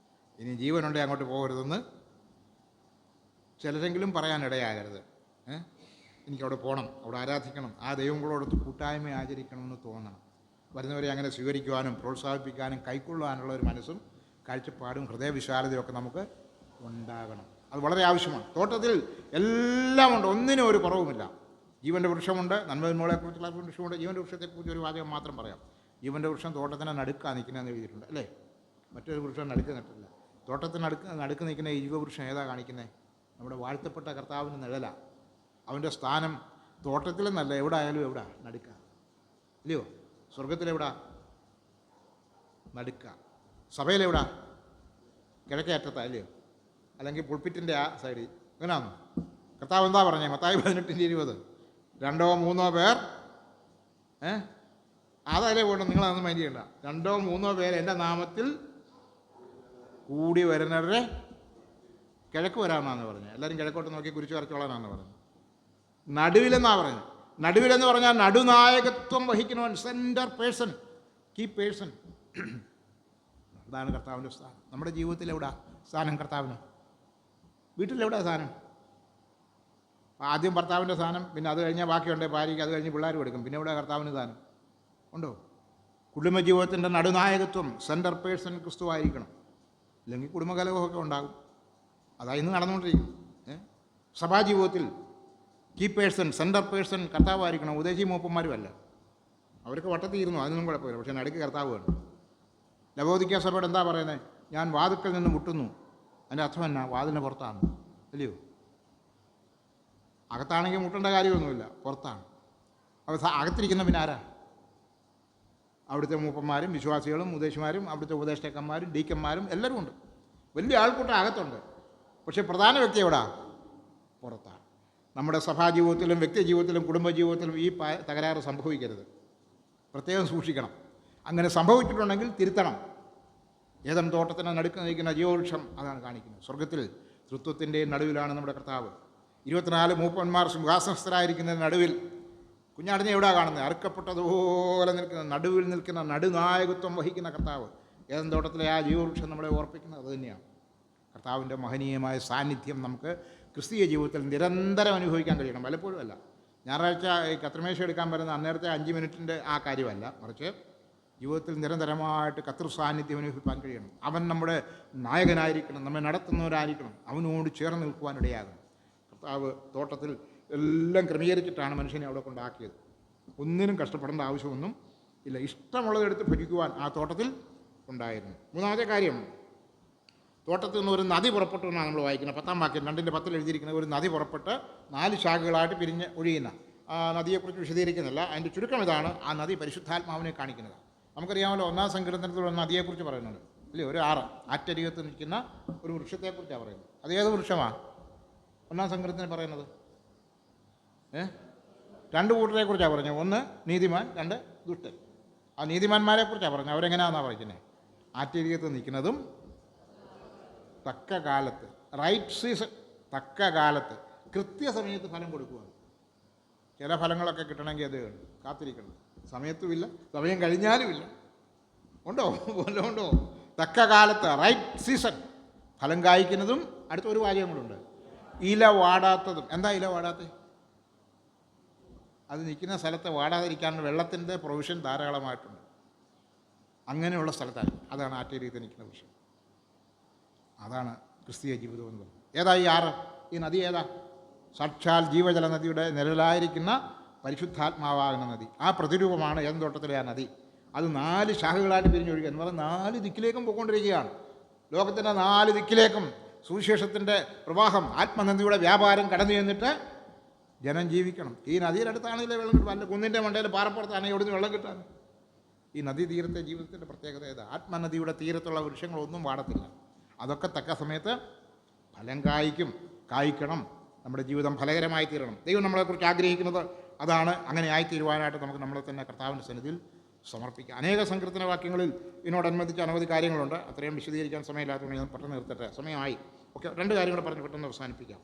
ഇനി ജീവനുണ്ടെ അങ്ങോട്ട് പോകരുതെന്ന് ചിലരെങ്കിലും പറയാനിടയാകരുത്. എനിക്കവിടെ പോകണം, അവിടെ ആരാധിക്കണം, ആ ദൈവങ്ങളോടൊത്ത് കൂട്ടായ്മ ആചരിക്കണമെന്ന് തോന്നണം. വരുന്നവരെ അങ്ങനെ സ്വീകരിക്കുവാനും പ്രോത്സാഹിപ്പിക്കാനും കൈക്കൊള്ളാനുള്ള ഒരു മനസ്സും കാഴ്ചപ്പാടും ഹൃദയവിശാലതയും ഒക്കെ നമുക്ക് ഉണ്ടാകണം. അത് വളരെ ആവശ്യമാണ്. തോട്ടത്തിൽ എല്ലാം ഉണ്ട്, ഒന്നിനും ഒരു കുറവുമില്ല. ജീവൻ്റെ വൃക്ഷമുണ്ട്, നന്മതിന്മകളെക്കുറിച്ചുള്ള വൃക്ഷമുണ്ട്. ജീവൻ്റെ വൃക്ഷത്തെക്കുറിച്ച് ഒരു വാചകം മാത്രം പറയാം. ജീവൻ്റെ വൃക്ഷം തോട്ടത്തിനെ നടുക്കാ നിൽക്കുന്നതെന്ന് എഴുതിയിട്ടുണ്ട്, അല്ലേ? മറ്റൊരു വൃക്ഷം നടുക്ക് നട്ടില്ല. തോട്ടത്തിന് നടുക്ക് നിൽക്കുന്ന ഈ ജീവവൃക്ഷം ഏതാ കാണിക്കുന്നത്? നമ്മുടെ വാഴ്ത്തപ്പെട്ട കർത്താവിന് നിഴലാണ്. അവൻ്റെ സ്ഥാനം തോട്ടത്തിലെന്നല്ല, എവിടെ ആയാലും എവിടെ നടുക്ക, ഇല്ലയോ? സ്വർഗത്തിലെവിടാ? നടുക്ക. സഭയിലെവിടാ? കിഴക്കേ അറ്റത്താ, അല്ലയോ? അല്ലെങ്കിൽ പുൾപ്പിറ്റിൻ്റെ ആ സൈഡിൽ. അങ്ങനെയാണോ? കർത്താവ് എന്താ പറഞ്ഞേ? മത്തായി 18:20 2-3 പേർ അതല്ലേ പോകണം. നിങ്ങളതൊന്നും മൈൻഡ് ചെയ്യണ്ട. 2-3 പേർ എൻ്റെ നാമത്തിൽ കൂടി വരുന്നവരെ കിഴക്ക് വരാമെന്നാണ് പറഞ്ഞത്. എല്ലാവരും കിഴക്കോട്ട് നോക്കി കുരിശ് വരച്ചോളാനാണ് പറഞ്ഞത്. നടുവിലെന്നാണ് പറഞ്ഞത്. നടുവിലെന്ന് പറഞ്ഞാൽ നടുനായകത്വം വഹിക്കുന്നവൻ, സെൻറ്റർ പേഴ്സൺ, കീ പേഴ്സൺ. അതാണ് കർത്താവിൻ്റെ സ്ഥാനം. നമ്മുടെ ജീവിതത്തിൽ എവിടാ സ്ഥാനം കർത്താവിന്? വീട്ടിലെവിടാ സ്ഥാനം? ആദ്യം ഭർത്താവിൻ്റെ സ്ഥാനം, പിന്നെ അത് കഴിഞ്ഞാൽ ബാക്കിയുണ്ട് ഭാര്യയ്ക്ക്, അത് കഴിഞ്ഞ് പിള്ളേർ എടുക്കും. പിന്നെ എവിടെ കർത്താവിന് സ്ഥാനം ഉണ്ടോ? കുടുംബജീവിതത്തിൻ്റെ നടുനായകത്വം, സെൻറ്റർ പേഴ്സൺ ക്രിസ്തുവായിരിക്കണം. ഇല്ലെങ്കിൽ കുടുംബകലഹമൊക്കെ ഉണ്ടാകും. അതാ ഇന്ന് നടന്നുകൊണ്ടിരിക്കും. സഭാജീവിതത്തിൽ കീ പേഴ്സൺ, സെൻറ്റർ പേഴ്സൺ കർത്താവായിരിക്കണം. ഉദ്ദേശി മൂപ്പന്മാരുമല്ല. അവർക്ക് വട്ടത്തിയിരുന്നു, അതിനൊന്നും കുഴപ്പമില്ല. പക്ഷേ നടുക്ക് കർത്താവ് വേണം. ലവോദിക്ക സഭയോട് എന്താ പറയുന്നത്? ഞാൻ വാതിൽക്കൽ നിന്ന് മുട്ടുന്നു. അതിൻ്റെ അർത്ഥം എന്നാ? വാതിലിന് പുറത്താണ്, അല്ലയോ? അകത്താണെങ്കിൽ മുട്ടേണ്ട കാര്യമൊന്നുമില്ല, പുറത്താണ്. അപ്പോൾ അകത്തിരിക്കുന്ന പിന്നെ ആരാ? അവിടുത്തെ മൂപ്പന്മാരും വിശ്വാസികളും ഉദ്ദേശിമാരും അവിടുത്തെ ഉപദേഷ്ടാക്കന്മാരും ഡീക്കന്മാരും എല്ലാവരും ഉണ്ട്. വലിയ ആൾക്കൂട്ടം അകത്തുണ്ട്. പക്ഷേ പ്രധാന വ്യക്തി എവിടാ? പുറത്താണ്. നമ്മുടെ സഭാജീവിതത്തിലും വ്യക്തിജീവിതത്തിലും കുടുംബജീവിതത്തിലും ഈ തകരാറ് സംഭവിക്കരുത്. പ്രത്യേകം സൂക്ഷിക്കണം. അങ്ങനെ സംഭവിച്ചിട്ടുണ്ടെങ്കിൽ തിരുത്തണം. ഏതൻ തോട്ടത്തിന് നടുക്ക് നയിക്കുന്ന ജീവവൃക്ഷം അതാണ് കാണിക്കുന്നത്. സ്വർഗത്തിൽ തൃത്വത്തിൻ്റെ നടുവിലാണ് നമ്മുടെ കർത്താവ്. 24 മൂപ്പന്മാർ സിംഹാസനസ്ഥരായിരിക്കുന്നതിന് നടുവിൽ കുഞ്ഞാടിനെ എവിടെയാ കാണുന്നത്? അറുക്കപ്പെട്ടതുപോലെ നിൽക്കുന്ന, നടുവിൽ നിൽക്കുന്ന, നടുനായകത്വം വഹിക്കുന്ന കർത്താവ്. ഏതൻ തോട്ടത്തിലെ ആ ജീവവൃക്ഷം നമ്മളെ ഓർപ്പിക്കുന്നത് അത് തന്നെയാണ്. കർത്താവിൻ്റെ മഹനീയമായ സാന്നിധ്യം നമുക്ക് ക്രിസ്തീയ ജീവിതത്തിൽ നിരന്തരം അനുഭവിക്കാൻ കഴിയണം. പലപ്പോഴും അല്ല. ഞായറാഴ്ച ഈ കത്രിമേശ എടുക്കാൻ വരുന്ന അന്നേരത്തെ 5 മിനിറ്റിൻ്റെ ആ കാര്യമല്ല, മറിച്ച് ജീവിതത്തിൽ നിരന്തരമായിട്ട് കർത്തൃ സാന്നിധ്യം അനുഭവിക്കാൻ കഴിയണം. അവൻ നമ്മുടെ നായകനായിരിക്കണം, നമ്മെ നടത്തുന്നവരായിരിക്കണം. അവനോട് ചേർന്ന് നിൽക്കുവാനിടയാകണം. കർത്താവ് തോട്ടത്തിൽ എല്ലാം ക്രമീകരിച്ചിട്ടാണ് മനുഷ്യനെ അവിടെ കൊണ്ടാക്കിയത്. ഒന്നിനും കഷ്ടപ്പെടേണ്ട ആവശ്യമൊന്നും ഇല്ല. ഇഷ്ടമുള്ളതെടുത്ത് ഭജിക്കുവാൻ ആ തോട്ടത്തിൽ ഉണ്ടായിരുന്നു. മൂന്നാമത്തെ കാര്യം, തോട്ടത്തിൽ നിന്ന് ഒരു നദി പുറപ്പെട്ടു എന്നാണ് നമ്മൾ വായിക്കുന്നത്. 10-ാം വാക്യം 2:10 എഴുതിയിരിക്കുന്നത്, ഒരു നദി പുറപ്പെട്ട് 4 ശാഖകളായിട്ട് പിരിഞ്ഞ് ഒഴിയുന്ന ആ നദിയെക്കുറിച്ച് വിശദീകരിക്കുന്നില്ല. അതിൻ്റെ ചുരുക്കം ഇതാണ്: ആ നദി പരിശുദ്ധാത്മാവിനെ കാണിക്കുന്നത്. നമുക്കറിയാമല്ലോ, 1-ാം സങ്കീർത്തനത്തിൽ ഒരു നദിയെക്കുറിച്ച് പറയുന്നുണ്ട്, അല്ലേ? ഒരു ആറ്റരികത്ത് നിൽക്കുന്ന ഒരു വൃക്ഷത്തെക്കുറിച്ചാണ് പറയുന്നത്. അത് ഏത് വൃക്ഷമാണ്? ഒന്നാം സങ്കീർത്തനത്തിൽ പറയുന്നത്? രണ്ട് കൂട്ടരെ കുറിച്ചാണ് പറഞ്ഞത്. ഒന്ന് നീതിമാൻ, രണ്ട് ദുഷ്ടൻ. ആ നീതിമാന്മാരെ കുറിച്ചാണ് പറഞ്ഞത്. അവരെങ്ങനെയാണെന്നാണ് പറയുന്നത്? ആറ്റിരികത്ത് നിൽക്കുന്നതും തക്ക കാലത്ത്, റൈറ്റ് സീസൺ, തക്ക കാലത്ത് കൃത്യസമയത്ത് ഫലം കൊടുക്കുക. ചില ഫലങ്ങളൊക്കെ കിട്ടണമെങ്കിൽ അത് കാത്തിരിക്കണം. സമയത്തുമില്ല, സമയം കഴിഞ്ഞാലുമില്ല. ഉണ്ടോ? ഉണ്ടോ? തക്ക കാലത്ത്, റൈറ്റ് സീസൺ ഫലം കായ്ക്കുന്നതും. അടുത്ത ഒരു വാചകം കൂടെ, ഇല വാടാത്തതും. എന്താ ഇല വാടാത്തത്? അത് നിൽക്കുന്ന സ്ഥലത്ത് വാടാതിരിക്കാനുള്ള വെള്ളത്തിൻ്റെ പ്രൊവിഷൻ ധാരാളമായിട്ടുണ്ട്. അങ്ങനെയുള്ള സ്ഥലത്താണ്. അതാണ് ആറ്റിരികത്ത് നിൽക്കുന്ന വിഷയം. അതാണ് ക്രിസ്തീയ ജീവിതം എന്ന് പറയുന്നത്. ഏതാ ഈ ആറ്? ഈ നദി ഏതാ? സാക്ഷാൽ ജീവജല നദിയുടെ നിഴലായിരിക്കുന്ന പരിശുദ്ധാത്മാവാകുന്ന നദി. ആ പ്രതിരൂപമാണ് ഏദൻ തോട്ടത്തിലെ ആ നദി. അത് 4 ശാഖകളായിട്ട് പിരിഞ്ഞൊഴുകുക എന്ന് പറഞ്ഞാൽ 4 ദിക്കിലേക്കും പോയിക്കൊണ്ടിരിക്കുകയാണ്. ലോകത്തിൻ്റെ 4 ദിക്കിലേക്കും സുവിശേഷത്തിൻ്റെ പ്രവാഹം, ആത്മനദിയുടെ വ്യാപാരം കടന്നു ചെന്നിട്ട് ജനം ജീവിക്കണം. ഈ നദിയുടെ അടുത്താണെങ്കിലേ വെള്ളം കിട്ടും. അല്ല കുന്നിൻ്റെ മണ്ടയിൽ പാറപ്പുറത്താണെങ്കിൽ എവിടെ നിന്ന് വെള്ളം കിട്ടാൻ? ഈ നദീ തീരത്തെ ജീവിതത്തിൻ്റെ പ്രത്യേകത ഏതാ? ആത്മനദിയുടെ തീരത്തുള്ള വൃക്ഷങ്ങളൊന്നും വാടത്തില്ല. അതൊക്കെ തക്ക സമയത്ത് ഫലം കായ്ക്കണം. നമ്മുടെ ജീവിതം ഫലകരമായി തീരണം. ദൈവം നമ്മളെക്കുറിച്ച് ആഗ്രഹിക്കുന്നത് അതാണ്. അങ്ങനെ ആയിത്തീരുവാനായിട്ട് നമുക്ക് നമ്മളെ തന്നെ കർത്താവിൻ്റെ സന്നിധിയിൽ സമർപ്പിക്കാം. അനേക സങ്കീർത്തന വാക്യങ്ങളിൽ ഇതിനോടനുബന്ധിച്ച് അനവധി കാര്യങ്ങളുണ്ട്. അത്രയും വിശദീകരിക്കാൻ സമയമില്ലാത്തതുകൊണ്ട് ഞാൻ പെട്ടെന്ന് നിർത്തട്ടെ, സമയമായി. ഓക്കെ, 2 കാര്യങ്ങൾ പറഞ്ഞ് പെട്ടെന്ന് അവസാനിപ്പിക്കാം.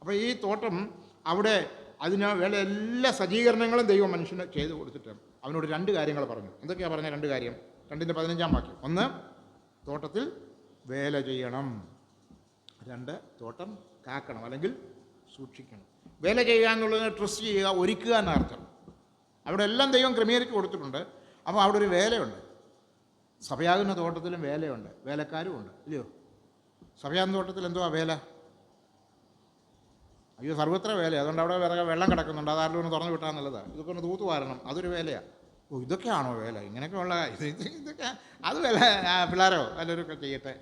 അപ്പോൾ ഈ തോട്ടം അവിടെ അതിന് വേണ്ട എല്ലാ സജ്ജീകരണങ്ങളും ദൈവം മനുഷ്യന് ചെയ്തു കൊടുത്തിട്ട് അവനോട് 2 കാര്യങ്ങൾ പറഞ്ഞു. എന്തൊക്കെയാണ് പറഞ്ഞ 2 കാര്യം? 2:15 വാക്യം. 1, തോട്ടത്തിൽ വേല ചെയ്യണം. 2, തോട്ടം കാക്കണം അല്ലെങ്കിൽ സൂക്ഷിക്കണം. വേല ചെയ്യുക എന്നുള്ളതിനെ ട്രസ്റ്റ് ചെയ്യുക, ഒരുക്കുക എന്നർത്ഥം. അവിടെ എല്ലാം ദൈവം ക്രമീകരിച്ച് കൊടുത്തിട്ടുണ്ട്. അപ്പോൾ അവിടെ ഒരു വേലയുണ്ട്. സഭയാകുന്ന തോട്ടത്തിലും വേലയുണ്ട്, വേലക്കാരും ഉണ്ട്, ഇല്ലയോ? സഭയാകുന്ന തോട്ടത്തിൽ എന്തുവാ വേല? അയ്യോ, സർവത്ര വേല. അതുകൊണ്ട് അവിടെ വേറെ വെള്ളം കിടക്കുന്നുണ്ട്, അതാരും ഒന്ന് തുറന്നു വിട്ടാൽ നല്ലതാണ്. ഇതൊക്കെ ഒന്ന് തൂത്ത് വാരണം, അതൊരു വേലയാണ്. ഓ, ഇതൊക്കെയാണോ വേല? ഇങ്ങനെയൊക്കെയുള്ള ഇതൊക്കെ അത് വേല. പിള്ളേരോ എല്ലാവരൊക്കെ ചെയ്യട്ടെ.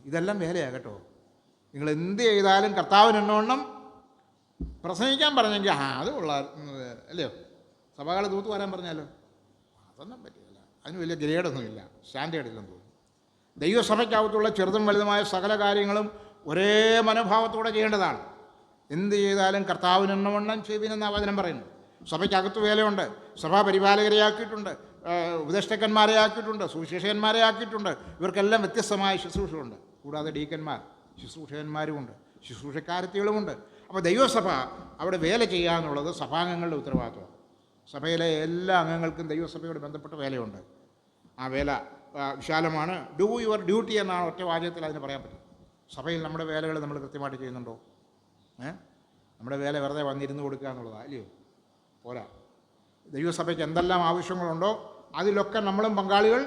ഇതെല്ലാം വേലയാണ് കേട്ടോ. നിങ്ങൾ എന്ത് ചെയ്താലും കർത്താവിന് എണ്ണവണ്ണം പ്രസംഗിക്കാൻ പറഞ്ഞെങ്കിൽ അത് കൊള്ളാം, അല്ലയോ? സഭകളെ തൂത്ത് വരാൻ പറഞ്ഞാലോ? അതൊന്നും പറ്റില്ല. അതിന് വലിയ ഗ്രേഡൊന്നുമില്ല, സ്റ്റാൻഡേർഡില്ലെന്ന് തോന്നുന്നു. ദൈവസഭയ്ക്കകത്തുള്ള ചെറുതും വലുതുമായ സകല കാര്യങ്ങളും ഒരേ മനോഭാവത്തോടെ ചെയ്യേണ്ടതാണ്. എന്ത് ചെയ്താലും കർത്താവിന് എണ്ണവണ്ണം ചെയ്യുവിനെന്നാണ് വചനം പറയുന്നത്. സഭയ്ക്കകത്ത് വേലയുണ്ട്. സഭാ പരിപാലകരെ ആക്കിയിട്ടുണ്ട്, ഉപദേഷ്ടക്കന്മാരെ ആക്കിയിട്ടുണ്ട്, സുവിശേഷകന്മാരെ ആക്കിയിട്ടുണ്ട്. ഇവർക്കെല്ലാം വ്യത്യസ്തമായ ശുശ്രൂഷയുണ്ട്. കൂടാതെ ഡീക്കന്മാർ, ശുശ്രൂഷകന്മാരുമുണ്ട്, ശുശ്രൂഷക്കാരത്തികളുമുണ്ട്. അപ്പോൾ ദൈവസഭ അവിടെ വേല ചെയ്യുക എന്നുള്ളത് സഭാംഗങ്ങളുടെ ഉത്തരവാദിത്വമാണ്. സഭയിലെ എല്ലാ അംഗങ്ങൾക്കും ദൈവസഭയോട് ബന്ധപ്പെട്ട വേലയുണ്ട്. ആ വേല വിശാലമാണ്. ഡു യുവർ ഡ്യൂട്ടി എന്നാണ് ഒറ്റ വാചകത്തിൽ അതിന് പറയാൻ പറ്റും. സഭയിൽ നമ്മുടെ വേലകൾ നമ്മൾ കൃത്യമായിട്ട് ചെയ്യുന്നുണ്ടോ? നമ്മുടെ വേല വെറുതെ വന്നിരുന്ന് കൊടുക്കുക എന്നുള്ളതാണ്, അല്ലയോ? പോരാ. ദൈവസഭയ്ക്ക് എന്തെല്ലാം ആവശ്യങ്ങളുണ്ടോ അതിലൊക്കെ നമ്മളും പങ്കാളികൾ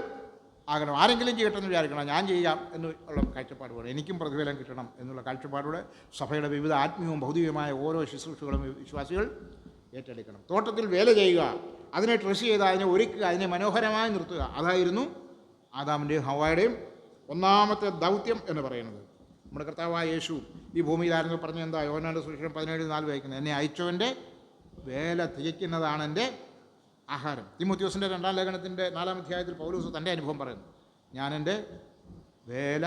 ആകണം. ആരെങ്കിലും ചെയ്യട്ടെന്ന് വിചാരിക്കണം, ഞാൻ ചെയ്യാം എന്നുള്ള കാഴ്ചപ്പാട് വേണം. എനിക്കും പ്രതിഫലം കിട്ടണം എന്നുള്ള കാഴ്ചപ്പാടോടെ സഭയുടെ വിവിധ ആത്മീയവും ഭൗതികവുമായ ഓരോ ശുശ്രൂഷകളും വിശ്വാസികൾ ഏറ്റെടുക്കണം. തോട്ടത്തിൽ വേല ചെയ്യുക, അതിനെ ട്രഷ് ചെയ്ത് അതിനെ ഒരുക്കുക, അതിനെ മനോഹരമായി നിർത്തുക. അതായിരുന്നു ആദാമിൻ്റെയും ഹവ്വായുടെയും ഒന്നാമത്തെ ദൗത്യം എന്ന് പറയുന്നത്. നമ്മുടെ കർത്താവായ യേശു ഈ ഭൂമിയിലായിരുന്നു പറഞ്ഞത് എന്താ? യോഹന്നാന്റെ സുവിശേഷം 17:4 വായിക്കുന്നത്, എന്നെ അയച്ചവൻ്റെ വേല തികയ്ക്കുന്നതാണ് എൻ്റെ ആഹാരം. തിമോഥെയോസിൻ്റെ 2-ാം ലേഖനത്തിൻ്റെ 4-ാം അധ്യായത്തിൽ പൗലോസ് തൻ്റെ അനുഭവം പറയുന്നു. ഞാൻ എൻ്റെ വേല